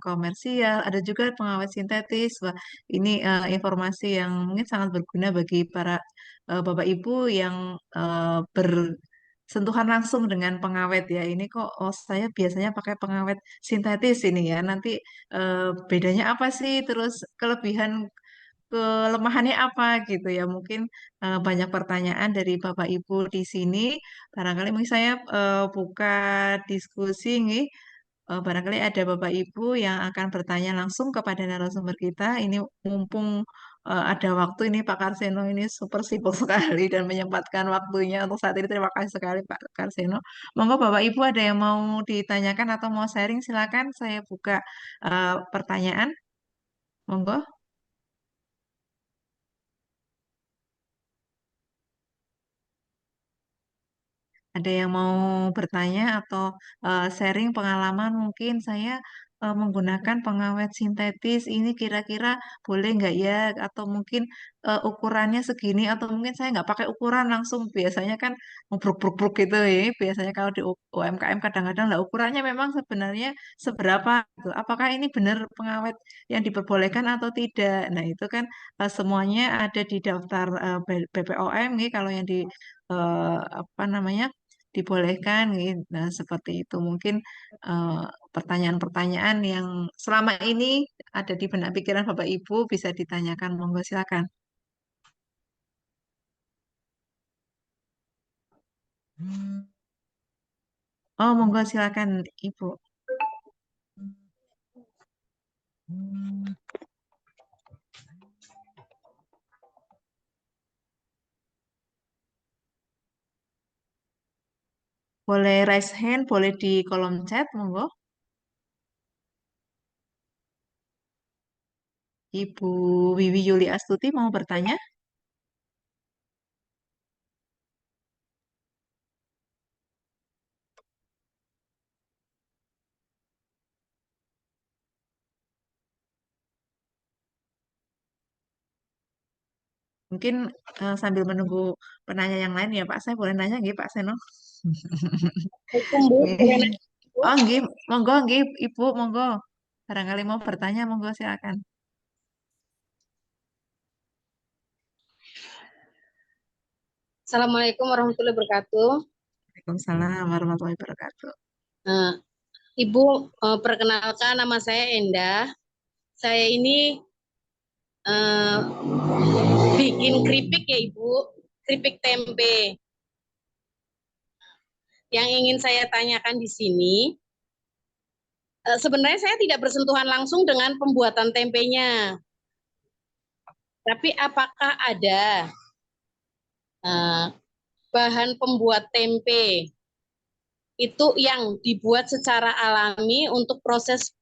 komersial, ada juga pengawet sintetis. Wah, ini informasi yang mungkin sangat berguna bagi para Bapak Ibu yang bersentuhan langsung dengan pengawet ya. Ini kok oh, saya biasanya pakai pengawet sintetis ini ya. Nanti bedanya apa sih? Terus kelebihan kelemahannya apa gitu ya. Mungkin banyak pertanyaan dari Bapak Ibu di sini. Barangkali mungkin saya buka diskusi nih. Barangkali ada Bapak Ibu yang akan bertanya langsung kepada narasumber kita. Ini mumpung ada waktu ini Pak Karseno ini super sibuk sekali dan menyempatkan waktunya untuk saat ini. Terima kasih sekali Pak Karseno. Monggo Bapak Ibu ada yang mau ditanyakan atau mau sharing silakan saya buka pertanyaan. Monggo. Ada yang mau bertanya atau sharing pengalaman mungkin saya menggunakan pengawet sintetis ini kira-kira boleh nggak ya? Atau mungkin ukurannya segini atau mungkin saya nggak pakai ukuran langsung biasanya kan bruk-bruk-bruk gitu ya. Biasanya kalau di UMKM kadang-kadang lah ukurannya memang sebenarnya seberapa gitu. Apakah ini benar pengawet yang diperbolehkan atau tidak? Nah itu kan semuanya ada di daftar BPOM nih kalau yang di apa namanya dibolehkan gitu. Nah, seperti itu mungkin eh, pertanyaan-pertanyaan yang selama ini ada di benak pikiran Bapak Ibu bisa ditanyakan. Monggo silakan. Oh, monggo silakan Ibu. Boleh raise hand, boleh di kolom chat, monggo. Ibu Wiwi Yuli Astuti mau bertanya? Mungkin sambil menunggu penanya yang lain ya Pak, saya boleh nanya nggih Pak Seno? Assalamualaikum, Bu. Boleh Nggih. nanya, Bu? Oh nggih, monggo nggih Ibu, monggo. Barangkali mau bertanya, monggo silakan. Assalamualaikum warahmatullahi wabarakatuh. Waalaikumsalam warahmatullahi wabarakatuh. Eh, Ibu, perkenalkan nama saya Endah. Saya ini eh, bikin keripik ya Ibu, keripik tempe. Yang ingin saya tanyakan di sini, sebenarnya saya tidak bersentuhan langsung dengan pembuatan tempenya. Tapi apakah ada eh, bahan pembuat tempe itu yang dibuat secara alami untuk proses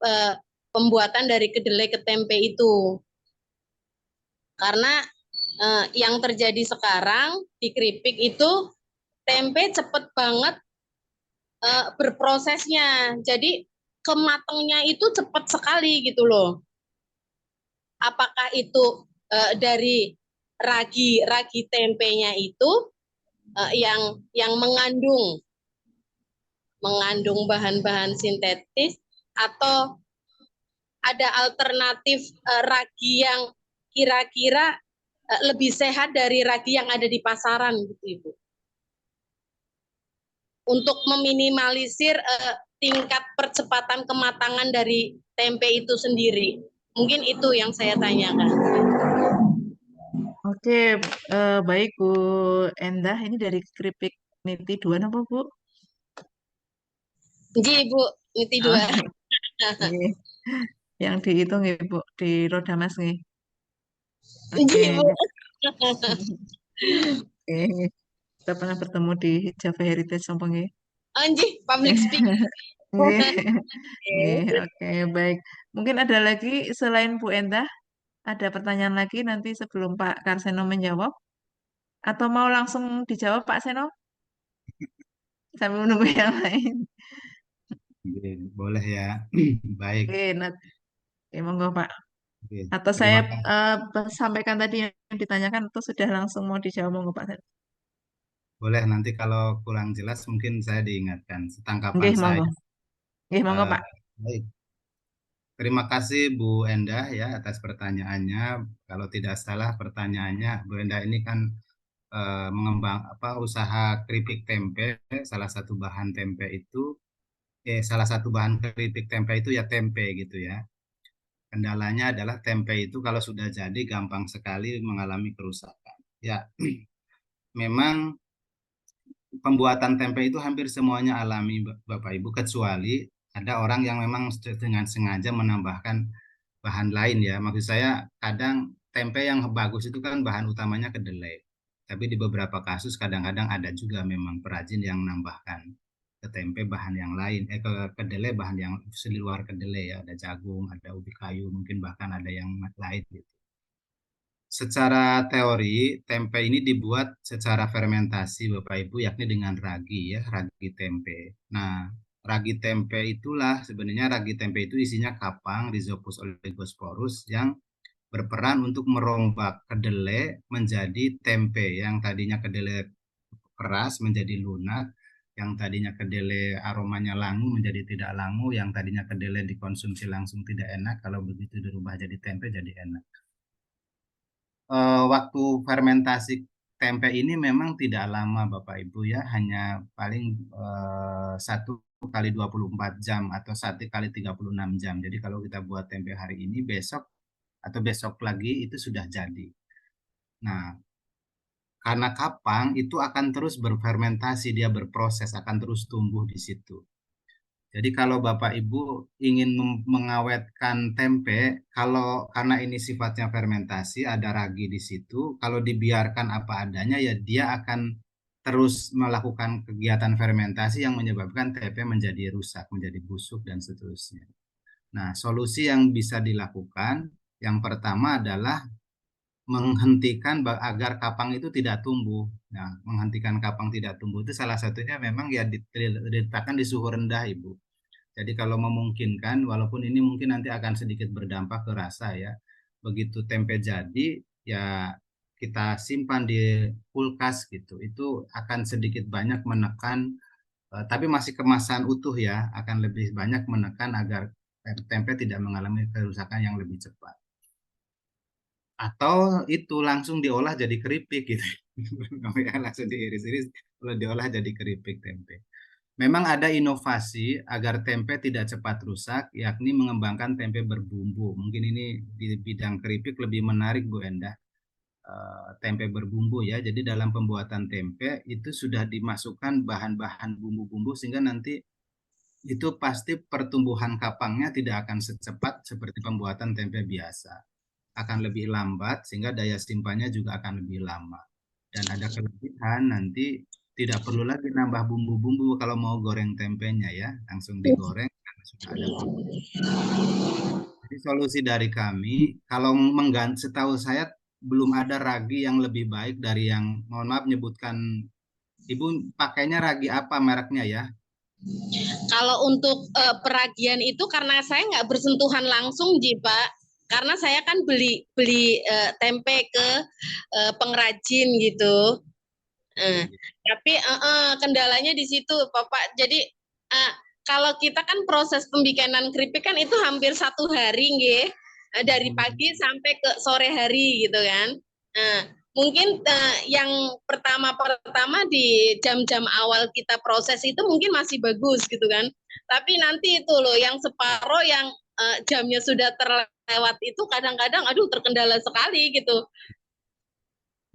pembuatan dari kedelai ke tempe itu? Karena yang terjadi sekarang di keripik itu tempe cepet banget berprosesnya. Jadi kematangnya itu cepat sekali gitu loh. Apakah itu dari ragi tempenya itu yang mengandung bahan-bahan sintetis, atau ada alternatif ragi yang kira-kira lebih sehat dari ragi yang ada di pasaran gitu Ibu. Untuk meminimalisir tingkat percepatan kematangan dari tempe itu sendiri. Mungkin itu yang saya tanyakan. Oke, baik Bu Endah, ini dari keripik Niti 2 apa Bu? Ji, Ibu, niti Oh, 2. nggih. Yang dihitung ya Bu, di roda Mas nggih. Ji, Oke, Ibu. oke. Kita pernah bertemu di Java Heritage apa nggih? Anji, public speaking. Nggih. Nggih, oke, baik. Mungkin ada lagi selain Bu Endah, ada pertanyaan lagi nanti sebelum Pak Karseno menjawab? Atau mau langsung dijawab Pak Seno sambil menunggu yang lain? Oke, boleh ya. Baik. Oke, oke, monggo Pak. Oke, Atau saya terima kasih. sampaikan tadi yang ditanyakan atau sudah langsung mau dijawab monggo Pak Seno? Boleh nanti kalau kurang jelas mungkin saya diingatkan setangkapan Nggih, monggo. saya. Nggih, monggo Eh, Pak. Baik. Terima kasih Bu Endah ya atas pertanyaannya. Kalau tidak salah pertanyaannya, Bu Endah ini kan mengembang apa usaha keripik tempe. Salah satu bahan tempe itu, salah satu bahan keripik tempe itu ya tempe gitu ya. Kendalanya adalah tempe itu kalau sudah jadi gampang sekali mengalami kerusakan. Ya, memang pembuatan tempe itu hampir semuanya alami Bapak Ibu, kecuali ada orang yang memang dengan sengaja menambahkan bahan lain ya. Maksud saya kadang tempe yang bagus itu kan bahan utamanya kedelai. Tapi di beberapa kasus kadang-kadang ada juga memang perajin yang menambahkan ke tempe bahan yang lain, ke kedelai bahan yang di luar kedelai ya. Ada jagung, ada ubi kayu, mungkin bahkan ada yang lain gitu. Secara teori, tempe ini dibuat secara fermentasi, Bapak Ibu, yakni dengan ragi ya, ragi tempe. Nah, ragi tempe itulah sebenarnya ragi tempe itu isinya kapang, Rhizopus oligosporus yang berperan untuk merombak kedelai menjadi tempe yang tadinya kedelai keras menjadi lunak, yang tadinya kedelai aromanya langu menjadi tidak langu, yang tadinya kedelai dikonsumsi langsung tidak enak, kalau begitu dirubah jadi tempe jadi enak. Waktu fermentasi tempe ini memang tidak lama Bapak Ibu ya, hanya paling 1 kali 24 jam atau 1 kali 36 jam. Jadi kalau kita buat tempe hari ini, besok atau besok lagi itu sudah jadi. Nah, karena kapang itu akan terus berfermentasi, dia berproses, akan terus tumbuh di situ. Jadi kalau Bapak Ibu ingin mengawetkan tempe, karena ini sifatnya fermentasi, ada ragi di situ, kalau dibiarkan apa adanya ya dia akan terus melakukan kegiatan fermentasi yang menyebabkan tempe menjadi rusak, menjadi busuk dan seterusnya. Nah, solusi yang bisa dilakukan yang pertama adalah menghentikan agar kapang itu tidak tumbuh. Nah, menghentikan kapang tidak tumbuh itu salah satunya memang ya diletakkan di suhu rendah, Ibu. Jadi kalau memungkinkan, walaupun ini mungkin nanti akan sedikit berdampak ke rasa ya, begitu tempe jadi, ya kita simpan di kulkas gitu. Itu akan sedikit banyak menekan, tapi masih kemasan utuh ya, akan lebih banyak menekan agar tempe tidak mengalami kerusakan yang lebih cepat. Atau itu langsung diolah jadi keripik gitu. Langsung diiris-iris, kalau diolah jadi keripik tempe. Memang ada inovasi agar tempe tidak cepat rusak, yakni mengembangkan tempe berbumbu. Mungkin ini di bidang keripik lebih menarik, Bu Endah. Tempe berbumbu ya. Jadi dalam pembuatan tempe itu sudah dimasukkan bahan-bahan bumbu-bumbu sehingga nanti itu pasti pertumbuhan kapangnya tidak akan secepat seperti pembuatan tempe biasa. Akan lebih lambat sehingga daya simpannya juga akan lebih lama. Dan ada kelebihan nanti tidak perlu lagi nambah bumbu-bumbu kalau mau goreng tempenya ya, langsung digoreng karena sudah ada bumbu. Jadi solusi dari kami, kalau mengganti, setahu saya belum ada ragi yang lebih baik dari yang, mohon maaf menyebutkan, Ibu pakainya ragi apa mereknya ya? Kalau untuk peragian itu karena saya nggak bersentuhan langsung, Ji, Pak. Karena saya kan beli tempe ke pengrajin gitu. Tapi kendalanya di situ, Bapak. Jadi kalau kita kan proses pembikinan keripik kan itu hampir 1 hari, nggih. Dari pagi sampai ke sore hari gitu kan. Mungkin yang pertama di jam-jam awal kita proses itu mungkin masih bagus gitu kan. Tapi nanti itu loh yang separuh yang jamnya sudah terlewat itu kadang-kadang aduh terkendala sekali gitu.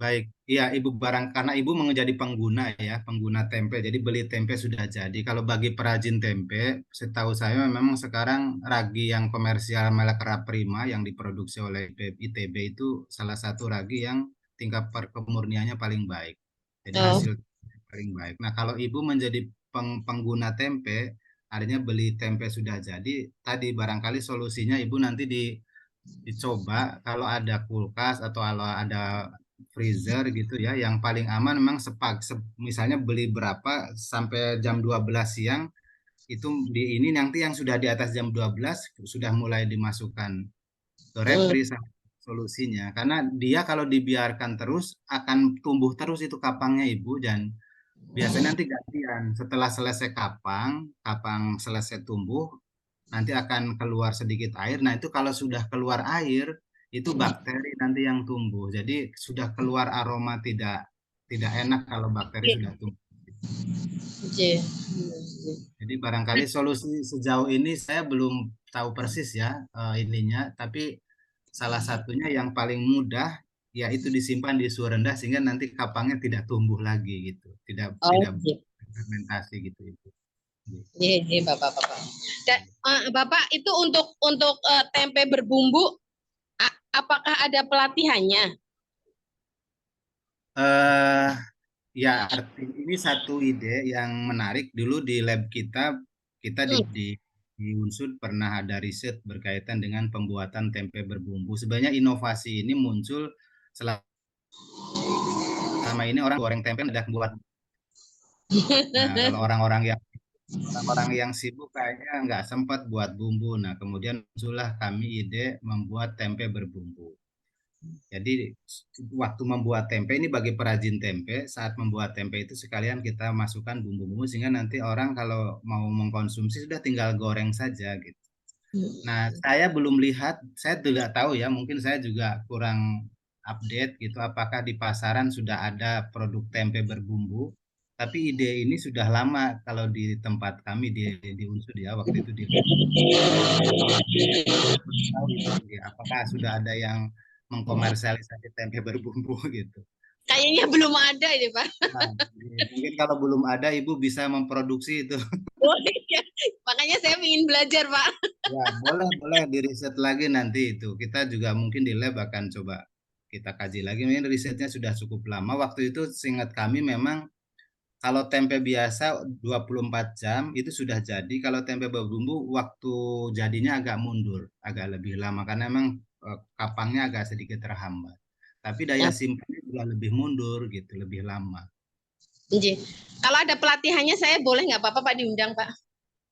Baik, iya Ibu karena Ibu menjadi pengguna ya, pengguna tempe. Jadi beli tempe sudah jadi. Kalau bagi perajin tempe, setahu saya memang sekarang ragi yang komersial merek Raprima yang diproduksi oleh ITB itu salah satu ragi yang tingkat perkemurniannya paling baik. Jadi hasil paling baik. Nah, kalau Ibu menjadi pengguna tempe, artinya beli tempe sudah jadi, tadi barangkali solusinya Ibu nanti dicoba kalau ada kulkas atau kalau ada freezer gitu ya, yang paling aman memang misalnya beli berapa sampai jam 12 siang itu di ini nanti yang sudah di atas jam 12 sudah mulai dimasukkan ke refri solusinya, karena dia kalau dibiarkan terus akan tumbuh terus itu kapangnya Ibu, dan biasanya nanti gantian setelah selesai kapang selesai tumbuh nanti akan keluar sedikit air. Nah itu kalau sudah keluar air itu bakteri nanti yang tumbuh. Jadi sudah keluar aroma tidak enak kalau bakteri sudah tumbuh. Jadi barangkali solusi sejauh ini saya belum tahu persis ya ininya, tapi salah satunya yang paling mudah yaitu disimpan di suhu rendah sehingga nanti kapangnya tidak tumbuh lagi gitu, tidak fermentasi gitu itu. Iya, Bapak. Dan Bapak itu untuk tempe berbumbu apakah ada pelatihannya? Ya, ini satu ide yang menarik. Dulu di lab kita di Unsud pernah ada riset berkaitan dengan pembuatan tempe berbumbu. Sebenarnya inovasi ini muncul selama ini orang goreng tempe udah buat. Nah, kalau orang-orang yang sibuk kayaknya nggak sempat buat bumbu. Nah, kemudian muncullah kami ide membuat tempe berbumbu. Jadi waktu membuat tempe ini bagi perajin tempe, saat membuat tempe itu sekalian kita masukkan bumbu-bumbu sehingga nanti orang kalau mau mengkonsumsi sudah tinggal goreng saja gitu. Nah, saya belum lihat, saya tidak tahu ya, mungkin saya juga kurang update gitu apakah di pasaran sudah ada produk tempe berbumbu. Tapi ide ini sudah lama kalau di tempat kami di Unsud ya, waktu itu apakah sudah ada yang mengkomersialisasi tempe berbumbu gitu. Kayaknya belum ada ini, Pak. Nah, mungkin kalau belum ada, Ibu bisa memproduksi itu. Boleh ya. Makanya saya ingin belajar, Pak. Ya, boleh diriset lagi nanti itu. Kita juga mungkin di lab akan coba kita kaji lagi. Mungkin risetnya sudah cukup lama. Waktu itu seingat kami memang kalau tempe biasa 24 jam itu sudah jadi. Kalau tempe berbumbu waktu jadinya agak mundur, agak lebih lama karena memang kapangnya agak sedikit terhambat. Tapi daya simpannya juga lebih mundur gitu, lebih lama. Nggih. Kalau ada pelatihannya saya boleh nggak apa-apa Pak diundang, Pak?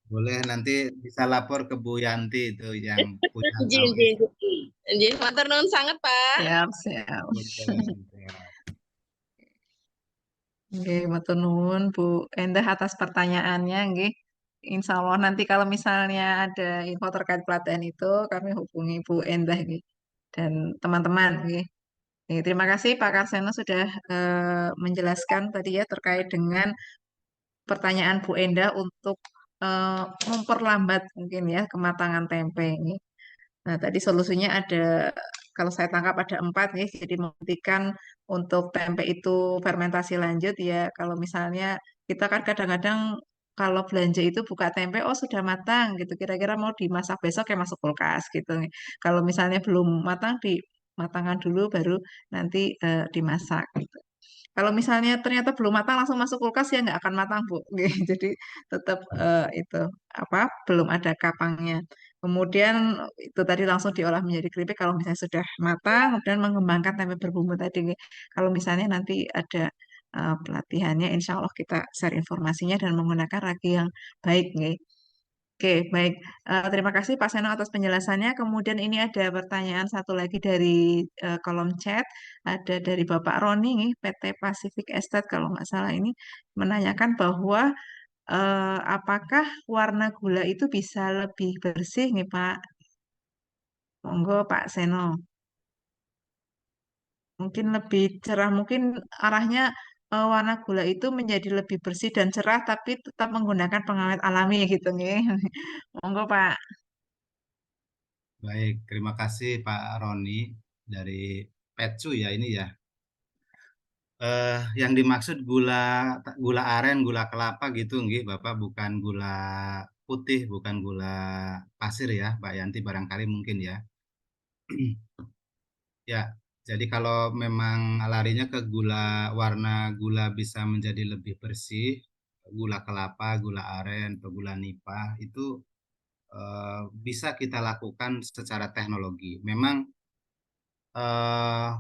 Boleh, nanti bisa lapor ke Bu Yanti itu yang punya Nggih, tahu. nggih. Nggih, matur nuwun sangat, Pak. Siap. Oke, matur nuwun Bu Endah atas pertanyaannya, nggih. Insya Allah nanti kalau misalnya ada info terkait pelatihan itu, kami hubungi Bu Endah, nggih, dan teman-teman, nggih. Terima kasih Pak Karseno sudah menjelaskan tadi ya terkait dengan pertanyaan Bu Endah untuk memperlambat mungkin ya kematangan tempe ini. Nah, tadi solusinya ada, kalau saya tangkap ada 4 nih. Jadi menghentikan untuk tempe itu fermentasi lanjut ya. Kalau misalnya kita kan kadang-kadang kalau belanja itu buka tempe, oh sudah matang gitu. Kira-kira mau dimasak besok ya masuk kulkas gitu. Kalau misalnya belum matang dimatangkan dulu baru nanti dimasak gitu. Kalau misalnya ternyata belum matang langsung masuk kulkas ya nggak akan matang Bu. Jadi tetap itu apa belum ada kapangnya. Kemudian itu tadi langsung diolah menjadi keripik kalau misalnya sudah matang, kemudian mengembangkan tempe berbumbu tadi. Kalau misalnya nanti ada pelatihannya, insya Allah kita share informasinya dan menggunakan ragi yang baik. Nggih. Oke, baik. Terima kasih Pak Seno atas penjelasannya. Kemudian ini ada pertanyaan satu lagi dari kolom chat. Ada dari Bapak Roni, nih, PT Pacific Estate kalau nggak salah ini menanyakan bahwa apakah warna gula itu bisa lebih bersih nih Pak? Monggo Pak Seno. Mungkin lebih cerah, mungkin arahnya warna gula itu menjadi lebih bersih dan cerah, tapi tetap menggunakan pengawet alami gitu nih. Monggo Pak. Baik, terima kasih Pak Roni dari Petsu ya ini ya. Yang dimaksud gula gula aren, gula kelapa gitu nggih, Bapak, bukan gula putih, bukan gula pasir ya, Pak Yanti barangkali mungkin ya. Ya, jadi kalau memang larinya ke gula, warna gula bisa menjadi lebih bersih, gula kelapa, gula aren, atau gula nipah itu bisa kita lakukan secara teknologi. Memang eh,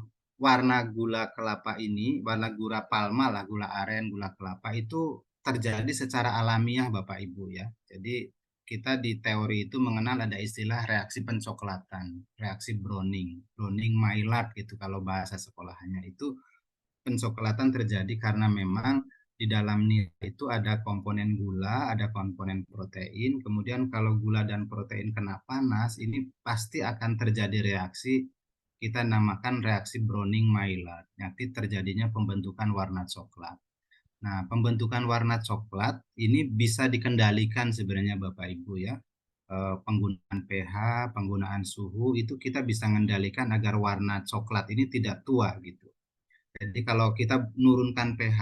warna gula kelapa ini, warna gula palma lah, gula aren, gula kelapa itu terjadi secara alamiah Bapak Ibu ya. Jadi kita di teori itu mengenal ada istilah reaksi pencoklatan, reaksi Browning, Browning Maillard gitu kalau bahasa sekolahannya itu pencoklatan terjadi karena memang di dalam nira itu ada komponen gula, ada komponen protein. Kemudian kalau gula dan protein kena panas, ini pasti akan terjadi reaksi kita namakan reaksi Browning-Maillard. Nanti terjadinya pembentukan warna coklat. Nah, pembentukan warna coklat ini bisa dikendalikan sebenarnya Bapak Ibu ya. Penggunaan pH, penggunaan suhu itu kita bisa mengendalikan agar warna coklat ini tidak tua gitu. Jadi kalau kita menurunkan pH,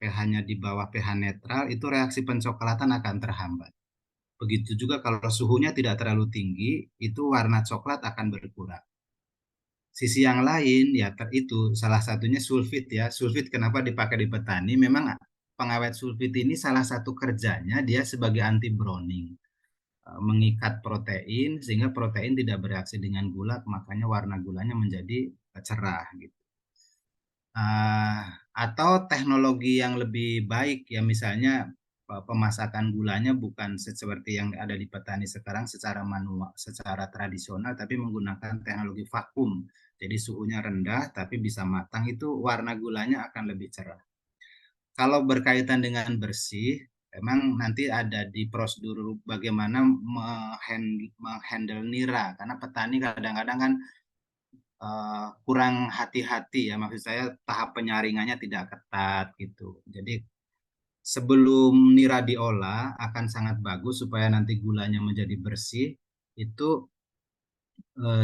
pH-nya di bawah pH netral, itu reaksi pencoklatan akan terhambat. Begitu juga kalau suhunya tidak terlalu tinggi, itu warna coklat akan berkurang. Sisi yang lain ya itu salah satunya sulfit ya. Sulfit kenapa dipakai di petani? Memang pengawet sulfit ini salah satu kerjanya dia sebagai anti browning, mengikat protein sehingga protein tidak bereaksi dengan gula, makanya warna gulanya menjadi cerah gitu. Atau teknologi yang lebih baik ya misalnya pemasakan gulanya bukan seperti yang ada di petani sekarang secara manual, secara tradisional, tapi menggunakan teknologi vakum. Jadi suhunya rendah tapi bisa matang, itu warna gulanya akan lebih cerah. Kalau berkaitan dengan bersih, memang nanti ada di prosedur bagaimana menghandle nira, karena petani kadang-kadang kan kurang hati-hati ya, maksud saya tahap penyaringannya tidak ketat gitu. Jadi sebelum nira diolah akan sangat bagus supaya nanti gulanya menjadi bersih, itu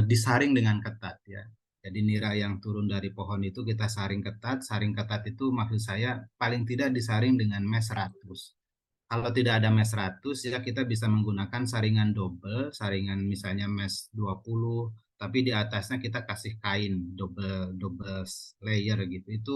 disaring dengan ketat ya. Jadi nira yang turun dari pohon itu kita saring ketat. Saring ketat itu maksud saya paling tidak disaring dengan mes 100. Kalau tidak ada mes 100 ya kita bisa menggunakan saringan double, saringan misalnya mes 20, tapi di atasnya kita kasih kain double double layer gitu. Itu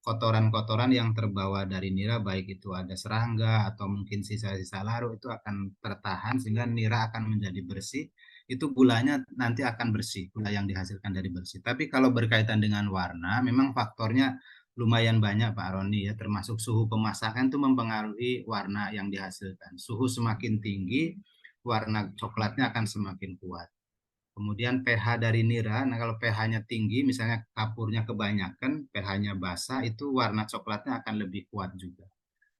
kotoran-kotoran yang terbawa dari nira, baik itu ada serangga atau mungkin sisa-sisa larut, itu akan tertahan sehingga nira akan menjadi bersih. Itu gulanya nanti akan bersih, gula yang dihasilkan dari bersih. Tapi kalau berkaitan dengan warna, memang faktornya lumayan banyak Pak Roni ya, termasuk suhu pemasakan itu mempengaruhi warna yang dihasilkan. Suhu semakin tinggi, warna coklatnya akan semakin kuat. Kemudian pH dari nira, nah kalau pH-nya tinggi, misalnya kapurnya kebanyakan, pH-nya basah, itu warna coklatnya akan lebih kuat juga.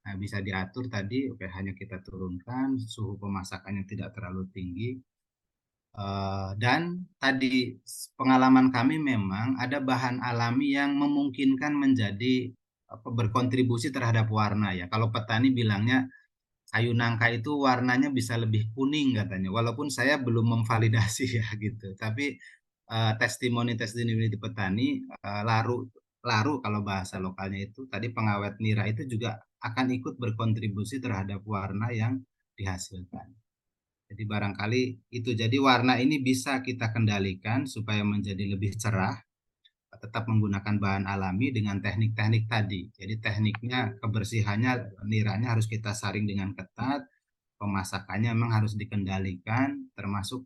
Nah, bisa diatur tadi, pH-nya kita turunkan, suhu pemasakannya tidak terlalu tinggi. Dan tadi pengalaman kami memang ada bahan alami yang memungkinkan menjadi berkontribusi terhadap warna ya. Kalau petani bilangnya kayu nangka itu warnanya bisa lebih kuning katanya. Walaupun saya belum memvalidasi ya gitu. Tapi testimoni-testimoni di petani laru kalau bahasa lokalnya itu tadi pengawet nira itu juga akan ikut berkontribusi terhadap warna yang dihasilkan. Jadi barangkali itu. Jadi warna ini bisa kita kendalikan supaya menjadi lebih cerah, tetap menggunakan bahan alami dengan teknik-teknik tadi. Jadi tekniknya, kebersihannya, niranya harus kita saring dengan ketat, pemasakannya memang harus dikendalikan, termasuk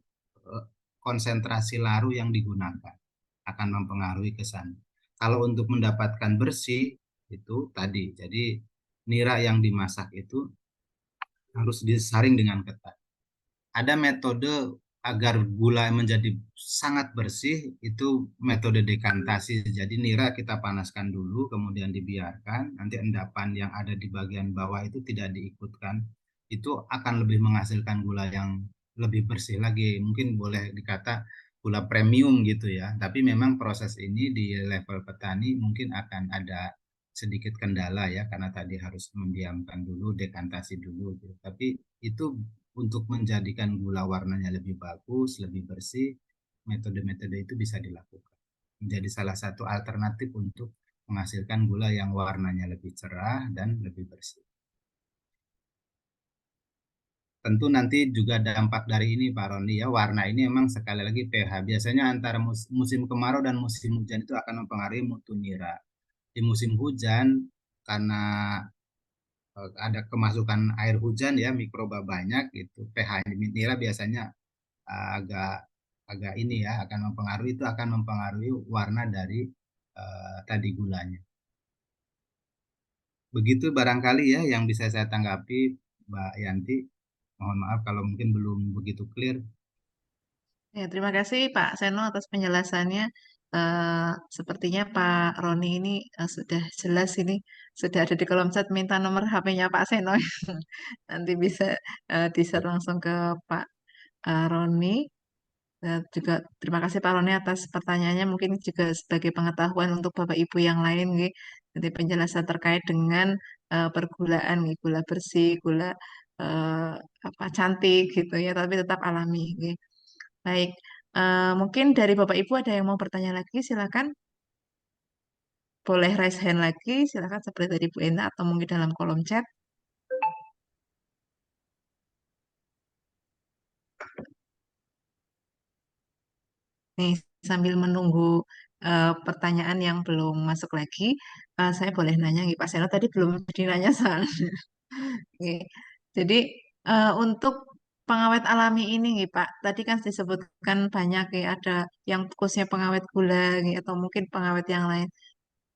konsentrasi laru yang digunakan akan mempengaruhi ke sana. Kalau untuk mendapatkan bersih itu tadi, jadi nira yang dimasak itu harus disaring dengan ketat. Ada metode agar gula menjadi sangat bersih, itu metode dekantasi. Jadi nira kita panaskan dulu, kemudian dibiarkan, nanti endapan yang ada di bagian bawah itu tidak diikutkan. Itu akan lebih menghasilkan gula yang lebih bersih lagi. Mungkin boleh dikata gula premium gitu ya. Tapi memang proses ini di level petani mungkin akan ada sedikit kendala ya, karena tadi harus mendiamkan dulu, dekantasi dulu gitu. Tapi itu untuk menjadikan gula warnanya lebih bagus, lebih bersih, metode-metode itu bisa dilakukan. Menjadi salah satu alternatif untuk menghasilkan gula yang warnanya lebih cerah dan lebih bersih. Tentu nanti juga dampak dari ini Pak Roni ya, warna ini memang sekali lagi pH. Biasanya antara musim kemarau dan musim hujan itu akan mempengaruhi mutu nira. Di musim hujan karena ada kemasukan air hujan ya, mikroba banyak itu, pH nira biasanya agak agak ini ya, akan mempengaruhi, itu akan mempengaruhi warna dari tadi gulanya. Begitu barangkali ya yang bisa saya tanggapi Mbak Yanti. Mohon maaf kalau mungkin belum begitu clear. Ya, terima kasih Pak Seno atas penjelasannya. Sepertinya Pak Roni ini sudah jelas ini, sudah ada di kolom chat, minta nomor HP-nya Pak Seno. Nanti bisa di-share langsung ke Pak Roni. Juga terima kasih Pak Roni atas pertanyaannya. Mungkin juga sebagai pengetahuan untuk Bapak Ibu yang lain, nggih. Jadi penjelasan terkait dengan pergulaan, nggih, gula bersih, gula eh, apa cantik gitu ya, tapi tetap alami, nggih. Baik, mungkin dari Bapak Ibu ada yang mau bertanya lagi, silakan. Boleh raise hand lagi, silakan seperti tadi Bu Enda atau mungkin dalam kolom chat. Nih, sambil menunggu pertanyaan yang belum masuk lagi, saya boleh nanya nih Pak Seno, tadi belum dinanya soalnya. Oke. Jadi untuk pengawet alami ini nih Pak, tadi kan disebutkan banyak ya, ada yang khususnya pengawet gula nih, atau mungkin pengawet yang lain.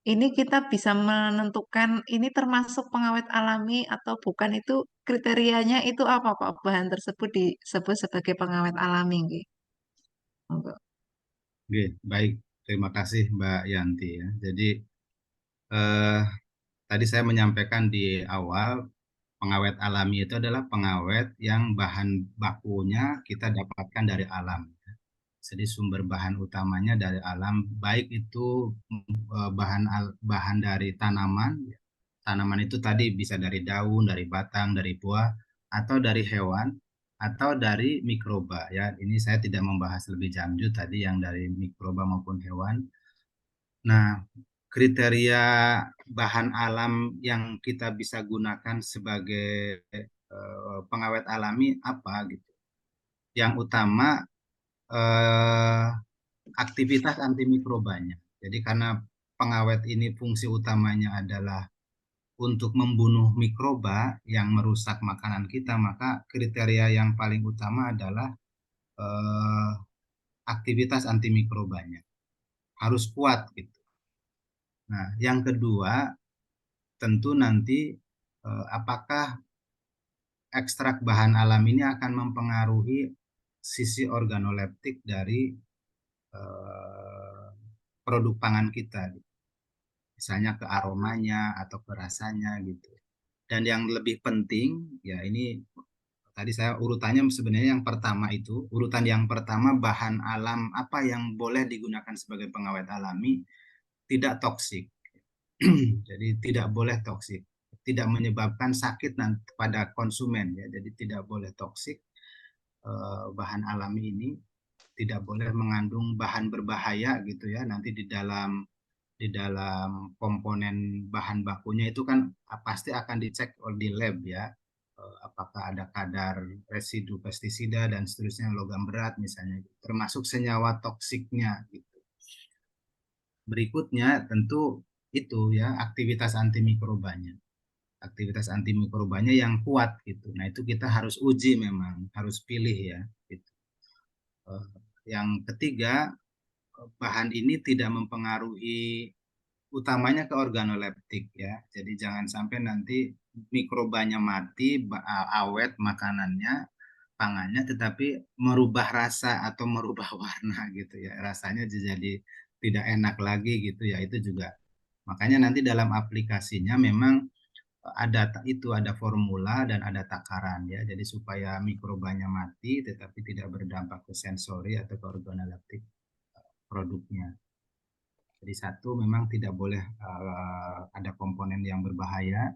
Ini kita bisa menentukan ini termasuk pengawet alami atau bukan, itu kriterianya itu apa Pak? Bahan tersebut disebut sebagai pengawet alami nih. Monggo. Oke, baik. Terima kasih Mbak Yanti ya. Jadi eh, tadi saya menyampaikan di awal, pengawet alami itu adalah pengawet yang bahan bakunya kita dapatkan dari alam. Jadi sumber bahan utamanya dari alam, baik itu bahan dari tanaman. Tanaman itu tadi bisa dari daun, dari batang, dari buah, atau dari hewan. atau dari mikroba ya. Ini saya tidak membahas lebih lanjut tadi yang dari mikroba maupun hewan. Nah, kriteria bahan alam yang kita bisa gunakan sebagai pengawet alami apa gitu. Yang utama aktivitas antimikrobanya. Jadi karena pengawet ini fungsi utamanya adalah untuk membunuh mikroba yang merusak makanan kita, maka kriteria yang paling utama adalah aktivitas antimikrobanya. Harus kuat gitu. Nah, yang kedua tentu nanti apakah ekstrak bahan alam ini akan mempengaruhi sisi organoleptik dari produk pangan kita, misalnya ke aromanya atau ke rasanya gitu. Dan yang lebih penting ya ini tadi saya urutannya sebenarnya yang pertama itu, urutan yang pertama bahan alam apa yang boleh digunakan sebagai pengawet alami tidak toksik. Jadi tidak boleh toksik, tidak menyebabkan sakit nanti pada konsumen ya. Jadi tidak boleh toksik bahan alami ini, tidak boleh mengandung bahan berbahaya gitu ya. Nanti di dalam komponen bahan bakunya itu kan pasti akan dicek di lab ya. Apakah ada kadar residu pestisida dan seterusnya, logam berat misalnya, termasuk senyawa toksiknya gitu. Berikutnya tentu itu ya aktivitas antimikrobanya. Aktivitas antimikrobanya yang kuat gitu. Nah, itu kita harus uji memang, harus pilih ya gitu. Yang ketiga, bahan ini tidak mempengaruhi utamanya ke organoleptik ya. Jadi jangan sampai nanti mikrobanya mati, awet makanannya, pangannya, tetapi merubah rasa atau merubah warna gitu ya. Rasanya jadi tidak enak lagi gitu ya. Itu juga. Makanya nanti dalam aplikasinya memang ada formula dan ada takaran ya. Jadi supaya mikrobanya mati tetapi tidak berdampak ke sensori atau ke organoleptik produknya. Jadi satu memang tidak boleh ada komponen yang berbahaya.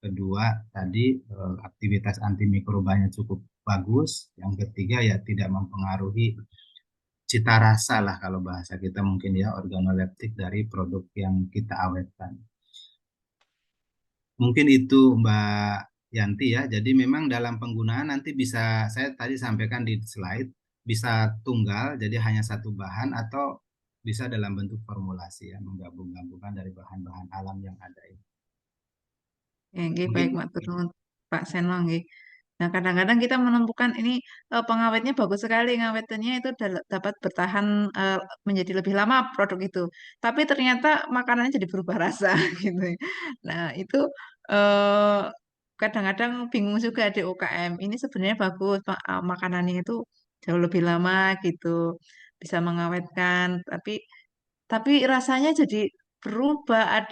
Kedua tadi aktivitas antimikrobanya cukup bagus. Yang ketiga ya tidak mempengaruhi cita rasa lah kalau bahasa kita mungkin ya, organoleptik dari produk yang kita awetkan. Mungkin itu Mbak Yanti ya. Jadi memang dalam penggunaan nanti bisa saya tadi sampaikan di slide bisa tunggal jadi hanya satu bahan atau bisa dalam bentuk formulasi ya, menggabung-gabungkan dari bahan-bahan alam yang ada ini. Nggih, baik Mungkin matur nuwun Pak Seno nggih. Nah, kadang-kadang kita menemukan ini pengawetnya bagus sekali, ngawetannya itu dapat bertahan menjadi lebih lama produk itu. Tapi ternyata makanannya jadi berubah rasa gitu. Nah, itu eh, kadang-kadang bingung juga di UKM. Ini sebenarnya bagus, makanannya itu jauh lebih lama gitu, bisa mengawetkan, tapi rasanya jadi berubah,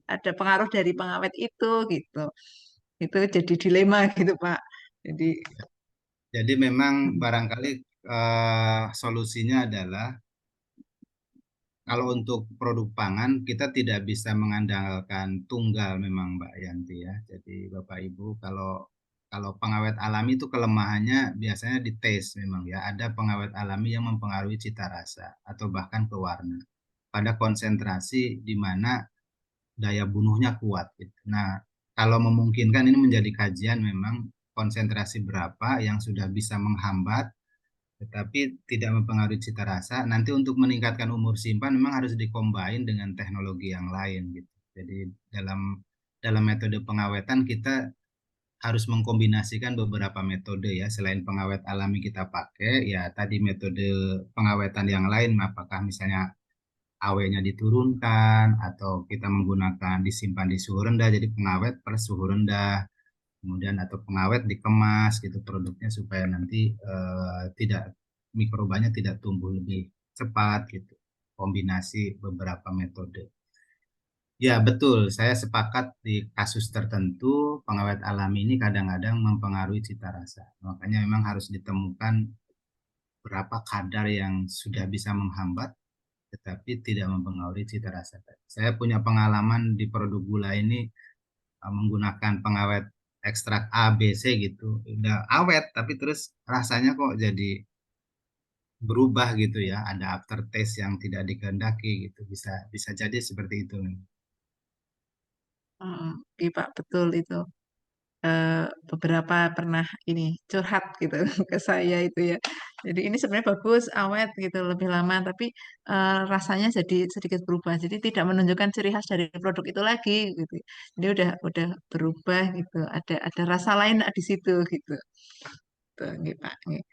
ada pengaruh dari pengawet itu gitu. Itu jadi dilema gitu, Pak. Jadi jadi memang barangkali solusinya adalah kalau untuk produk pangan kita tidak bisa mengandalkan tunggal memang Mbak Yanti ya. Jadi Bapak Ibu kalau pengawet alami itu kelemahannya biasanya di taste memang ya. Ada pengawet alami yang mempengaruhi cita rasa atau bahkan ke warna. Pada konsentrasi di mana daya bunuhnya kuat gitu. Nah, kalau memungkinkan ini menjadi kajian memang konsentrasi berapa yang sudah bisa menghambat tetapi tidak mempengaruhi cita rasa. Nanti untuk meningkatkan umur simpan memang harus dikombin dengan teknologi yang lain gitu. Jadi dalam metode pengawetan kita harus mengkombinasikan beberapa metode ya. Selain pengawet alami kita pakai ya tadi metode pengawetan yang lain, apakah misalnya AW-nya diturunkan atau kita menggunakan disimpan di suhu rendah jadi pengawet per suhu rendah, kemudian atau pengawet dikemas gitu produknya supaya nanti tidak mikrobanya tidak tumbuh lebih cepat gitu. Kombinasi beberapa metode. Ya betul, saya sepakat di kasus tertentu pengawet alami ini kadang-kadang mempengaruhi cita rasa. Makanya memang harus ditemukan berapa kadar yang sudah bisa menghambat tetapi tidak mempengaruhi cita rasa. Saya punya pengalaman di produk gula ini menggunakan pengawet ekstrak A, B, C gitu, udah awet, tapi terus rasanya kok jadi berubah gitu ya, ada aftertaste yang tidak dikehendaki gitu, bisa bisa jadi seperti itu. Iya Pak, betul itu. Beberapa pernah ini curhat gitu ke saya itu ya. Jadi ini sebenarnya bagus, awet gitu, lebih lama, tapi rasanya jadi sedikit berubah. Jadi tidak menunjukkan ciri khas dari produk itu lagi gitu. Jadi udah berubah gitu. Ada rasa lain di situ gitu. Tuh, nggih, Pak. Nggih.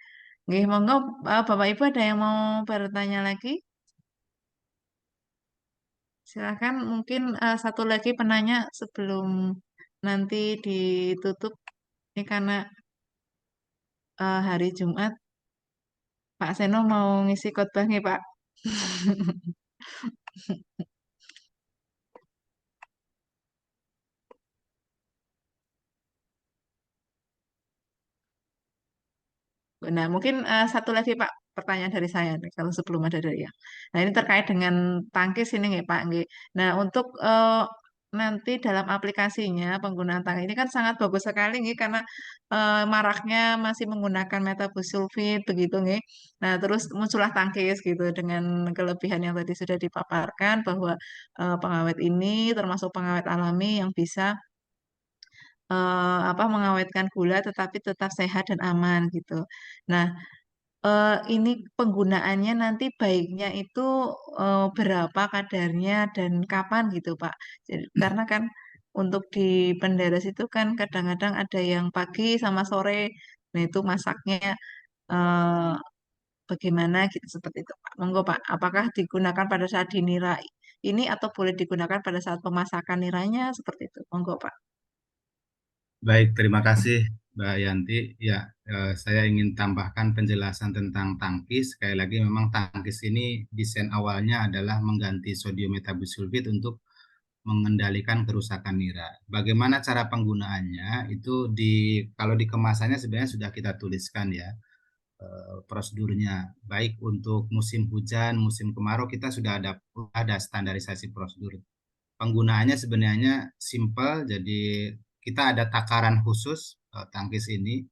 Nggih, monggo Bapak Ibu ada yang mau bertanya lagi? Silakan mungkin satu lagi penanya sebelum nanti ditutup. Ini karena hari Jumat, Pak Seno mau ngisi khotbah nih, Pak. Nah, mungkin satu lagi Pak pertanyaan dari saya nih, kalau sebelum ada dari ya. Nah, ini terkait dengan tangkis ini nggih Pak nggih. Nah, untuk nanti dalam aplikasinya penggunaan tangkis ini kan sangat bagus sekali nggih karena maraknya masih menggunakan metabosulfit begitu nggih. Nah, terus muncullah tangkis gitu dengan kelebihan yang tadi sudah dipaparkan bahwa pengawet ini termasuk pengawet alami yang bisa mengawetkan gula tetapi tetap sehat dan aman gitu. Nah, ini penggunaannya nanti baiknya itu berapa kadarnya dan kapan gitu, Pak. Jadi, karena kan untuk di penderes itu kan kadang-kadang ada yang pagi sama sore. Nah, itu masaknya eh, bagaimana gitu seperti itu, Pak. Monggo, Pak. Apakah digunakan pada saat dinira ini atau boleh digunakan pada saat pemasakan niranya seperti itu? Monggo, Pak. Baik, terima kasih Mbak Yanti. Ya, saya ingin tambahkan penjelasan tentang tangkis. Sekali lagi, memang tangkis ini desain awalnya adalah mengganti sodium metabosulfit untuk mengendalikan kerusakan nira. Bagaimana cara penggunaannya? Itu kalau di kemasannya sebenarnya sudah kita tuliskan ya, prosedurnya. Baik untuk musim hujan, musim kemarau kita sudah ada standarisasi prosedur. Penggunaannya sebenarnya simple, jadi kita ada takaran khusus tangkis ini.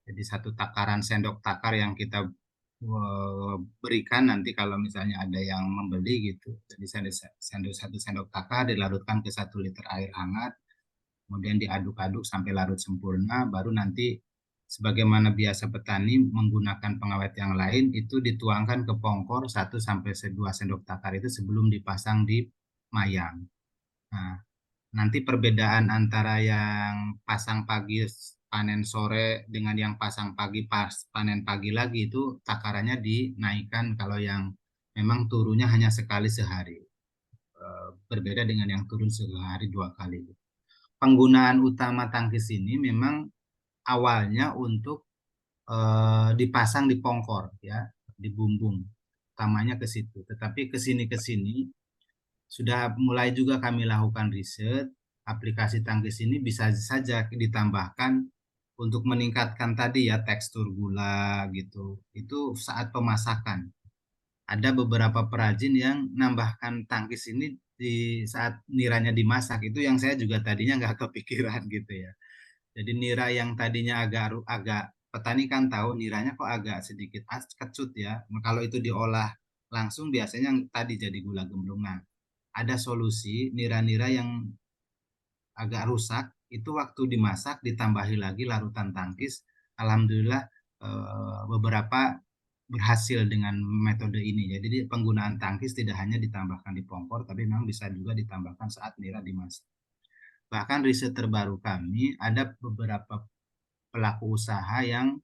Jadi satu takaran sendok takar yang kita berikan nanti kalau misalnya ada yang membeli gitu. Jadi satu sendok takar dilarutkan ke 1 liter air hangat, kemudian diaduk-aduk sampai larut sempurna, baru nanti sebagaimana biasa petani menggunakan pengawet yang lain itu dituangkan ke pongkor 1 sampai 2 sendok takar itu sebelum dipasang di mayang. Nah, nanti perbedaan antara yang pasang pagi panen sore dengan yang pasang pagi pas panen pagi lagi itu takarannya dinaikkan kalau yang memang turunnya hanya sekali sehari. Berbeda dengan yang turun sehari 2 kali. Penggunaan utama tangkis ini memang awalnya untuk dipasang di pongkor ya, di bumbung. Utamanya ke situ. Tetapi ke sini sudah mulai juga kami lakukan riset, aplikasi tangkis ini bisa saja ditambahkan untuk meningkatkan tadi ya tekstur gula gitu. Itu saat pemasakan. Ada beberapa perajin yang nambahkan tangkis ini di saat niranya dimasak. Itu yang saya juga tadinya nggak kepikiran gitu ya. Jadi nira yang tadinya agak petani kan tahu niranya kok agak sedikit kecut ya. Nah, kalau itu diolah langsung biasanya yang tadi jadi gula gemblung. Nah, ada solusi nira-nira yang agak rusak itu waktu dimasak ditambahi lagi larutan tangkis. Alhamdulillah beberapa berhasil dengan metode ini. Jadi penggunaan tangkis tidak hanya ditambahkan di pongkor, tapi memang bisa juga ditambahkan saat nira dimasak. Bahkan riset terbaru kami ada beberapa pelaku usaha yang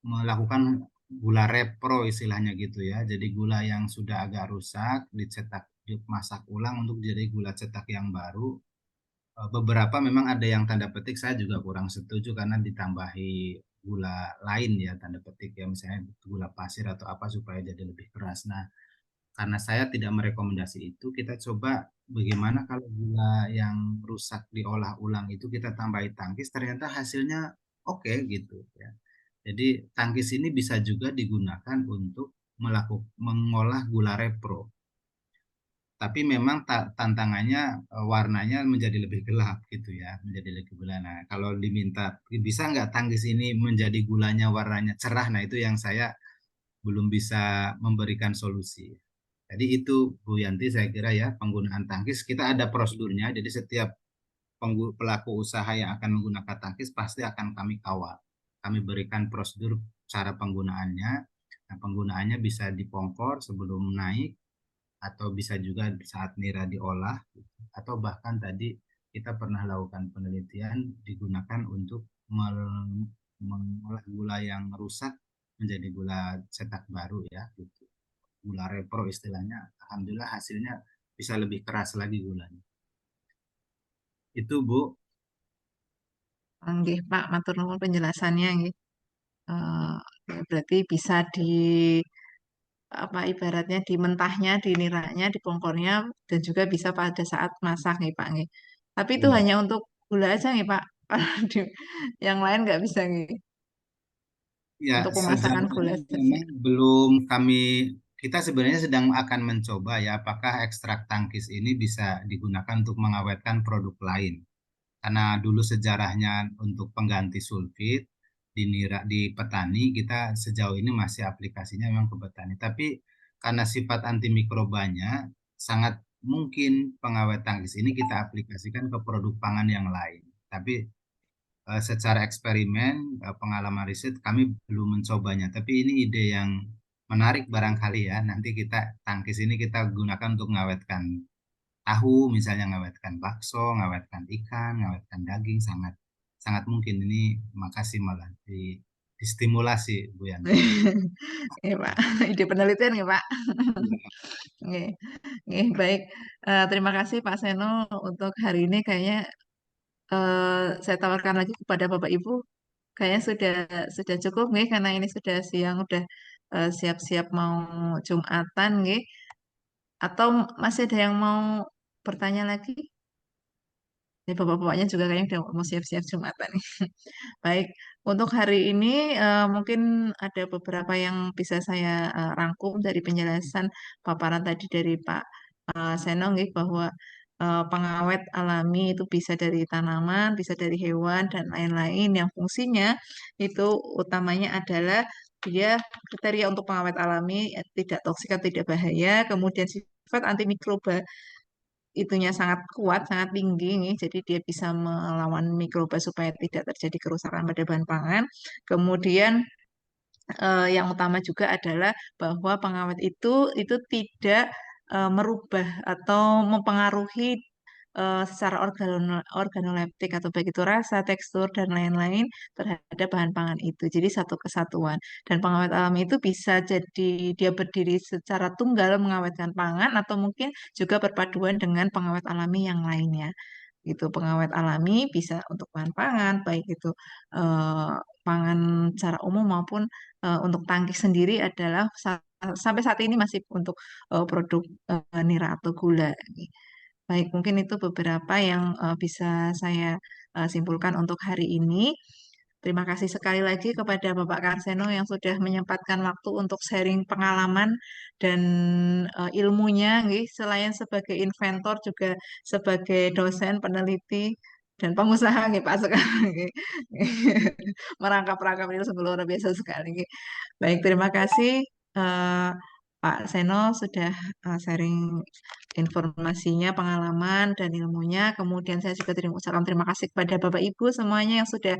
melakukan gula repro istilahnya gitu ya. Jadi gula yang sudah agak rusak dicetak dimasak ulang untuk jadi gula cetak yang baru. Beberapa memang ada yang tanda petik saya juga kurang setuju karena ditambahi gula lain ya tanda petik ya misalnya gula pasir atau apa supaya jadi lebih keras. Nah, karena saya tidak merekomendasi itu, kita coba bagaimana kalau gula yang rusak diolah ulang itu kita tambahi tangkis, ternyata hasilnya oke gitu ya. Jadi tangkis ini bisa juga digunakan untuk mengolah gula repro. Tapi memang tantangannya warnanya menjadi lebih gelap gitu ya, menjadi lebih gelap. Nah, kalau diminta bisa nggak tangkis ini menjadi gulanya warnanya cerah, nah itu yang saya belum bisa memberikan solusi. Jadi itu Bu Yanti saya kira ya penggunaan tangkis kita ada prosedurnya. Jadi setiap pelaku usaha yang akan menggunakan tangkis pasti akan kami kawal. Kami berikan prosedur cara penggunaannya. Nah, penggunaannya bisa dipongkor sebelum naik atau bisa juga saat nira diolah atau bahkan tadi kita pernah lakukan penelitian digunakan untuk mengolah gula yang rusak menjadi gula cetak baru ya gitu. Gula repro istilahnya. Alhamdulillah hasilnya bisa lebih keras lagi gulanya. Itu Bu. Nggih, Pak, matur nuwun penjelasannya nggih. Eh, Berarti bisa di apa ibaratnya di mentahnya, di niranya, di pongkornya dan juga bisa pada saat masak nih Pak nggih. Tapi itu Ya, hanya untuk gula aja nih Pak. Yang lain nggak bisa nih ya, untuk pemasakan sejauh ini gula saja. memang belum kita sebenarnya sedang akan mencoba ya apakah ekstrak tangkis ini bisa digunakan untuk mengawetkan produk lain. Karena dulu sejarahnya untuk pengganti sulfit di petani kita sejauh ini masih aplikasinya memang ke petani. Tapi karena sifat antimikrobanya sangat mungkin pengawet tangkis ini kita aplikasikan ke produk pangan yang lain. Tapi secara eksperimen, pengalaman riset kami belum mencobanya. Tapi ini ide yang menarik barangkali ya. Nanti kita tangkis ini kita gunakan untuk mengawetkan tahu, misalnya ngawetkan bakso, ngawetkan ikan, ngawetkan daging, sangat sangat mungkin ini. Makasih malah distimulasi Bu Yanti. Nggih, Pak. Ide penelitian ya Pak. Nggih. Nggih, baik. Terima kasih Pak Seno untuk hari ini kayaknya saya tawarkan lagi kepada Bapak Ibu. Kayaknya sudah cukup nih karena ini sudah siang, udah siap-siap mau Jumatan nih. Atau masih ada yang mau bertanya lagi? Ya, bapak-bapaknya juga kayaknya udah mau siap-siap Jumatan nih. Baik, untuk hari ini mungkin ada beberapa yang bisa saya rangkum dari penjelasan paparan tadi dari Pak Seno nggih, bahwa pengawet alami itu bisa dari tanaman, bisa dari hewan dan lain-lain yang fungsinya itu utamanya adalah dia kriteria untuk pengawet alami tidak toksik atau tidak bahaya, kemudian sifat antimikroba itunya sangat kuat, sangat tinggi nih. Jadi dia bisa melawan mikroba supaya tidak terjadi kerusakan pada bahan pangan. Kemudian yang utama juga adalah bahwa pengawet itu tidak merubah atau mempengaruhi secara organoleptik atau baik itu rasa, tekstur dan lain-lain terhadap bahan pangan itu. Jadi satu kesatuan. Dan pengawet alami itu bisa jadi dia berdiri secara tunggal mengawetkan pangan atau mungkin juga berpaduan dengan pengawet alami yang lainnya gitu. Pengawet alami bisa untuk bahan pangan, baik itu eh, pangan secara umum maupun untuk tangki sendiri adalah sampai saat ini masih untuk produk nira atau gula. Baik, mungkin itu beberapa yang bisa saya simpulkan untuk hari ini. Terima kasih sekali lagi kepada Bapak Karseno yang sudah menyempatkan waktu untuk sharing pengalaman dan ilmunya, nggih. Selain sebagai inventor juga sebagai dosen, peneliti, dan pengusaha, nggih, Pak sekarang. Nggih. Merangkap-rangkap itu sungguh luar biasa sekali. Nggih. Baik, terima kasih eh, Pak Seno sudah sharing informasinya, pengalaman, dan ilmunya. Kemudian saya juga ucapkan terima kasih kepada Bapak Ibu semuanya yang sudah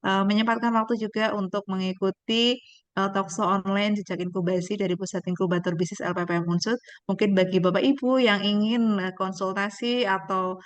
menyempatkan waktu juga untuk mengikuti talkshow online jejak inkubasi dari Pusat Inkubator Bisnis LPPM Unsut. Mungkin bagi Bapak Ibu yang ingin konsultasi atau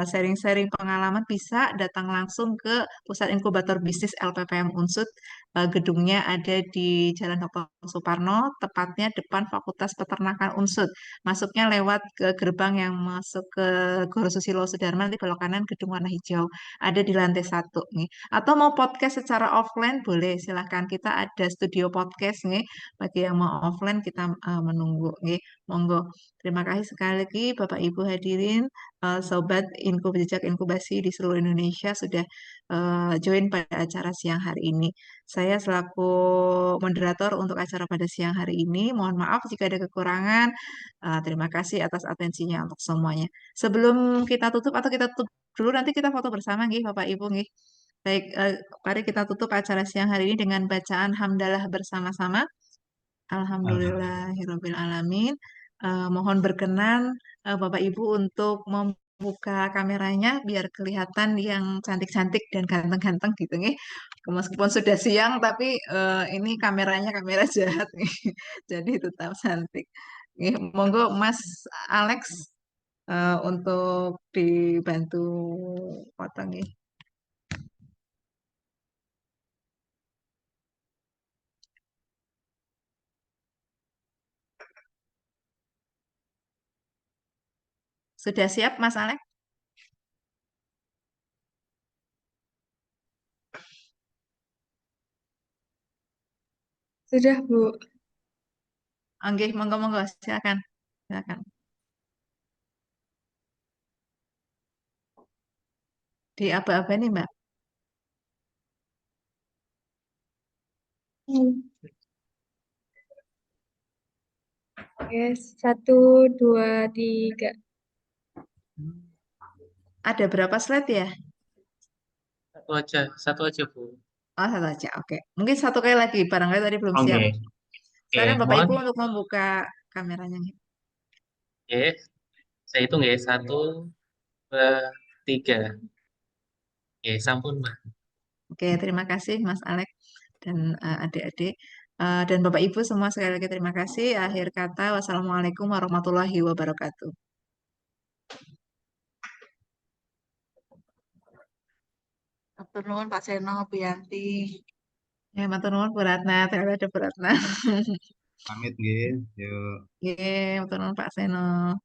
sharing-sharing pengalaman bisa datang langsung ke Pusat Inkubator Bisnis LPPM Unsut. Gedungnya ada di Jalan Dr. Suparno, tepatnya depan Fakultas Peternakan Unsut. Masuknya lewat ke gerbang yang masuk ke Goro Susilo Sudarman di belok kanan gedung warna hijau. Ada di lantai 1 nih. Atau mau podcast secara offline boleh, silahkan. Kita ada studio podcast nih. Bagi yang mau offline kita menunggu nih. Monggo. Terima kasih sekali lagi Bapak Ibu hadirin, Sobat Jejak Inkubasi di seluruh Indonesia sudah join pada acara siang hari ini. Saya selaku moderator untuk acara pada siang hari ini, mohon maaf jika ada kekurangan. Terima kasih atas atensinya untuk semuanya. Sebelum kita tutup atau kita tutup dulu, nanti kita foto bersama nggih Bapak Ibu nggih. Baik, mari kita tutup acara siang hari ini dengan bacaan hamdalah bersama-sama. Alhamdulillah. Alhamdulillahirabbil alamin. Mohon berkenan Bapak Ibu untuk membuka kameranya biar kelihatan yang cantik-cantik dan ganteng-ganteng gitu nih. Meskipun sudah siang tapi ini kameranya kamera jahat nih. Jadi tetap cantik. Nih, monggo Mas Alex untuk dibantu potong nih. Sudah siap Mas Alex? Sudah, Bu. Oke, monggo-monggo silakan. Silakan. Di apa-apa nih, Mbak? Oke, 1, 2, 3. Ada berapa slide ya? Satu aja Bu. Oh, satu aja. Oke. Mungkin satu kali lagi, barangkali tadi belum siap. Oke, Silakan Bapak mohon. Ibu untuk membuka kameranya. Oke, saya hitung ya. 1, 2, 3. Oke, sampun Mbak. Oke, terima kasih Mas Alex dan adik-adik. Dan Bapak Ibu semua sekali lagi terima kasih. Akhir kata, wassalamualaikum warahmatullahi wabarakatuh. Matur nuwun Pak Seno, Bu Yanti. Ya, matur nuwun Bu Ratna, ternyata ada Bu Ratna. Pamit nggih. Yuk. Oke, matur nuwun Pak Seno.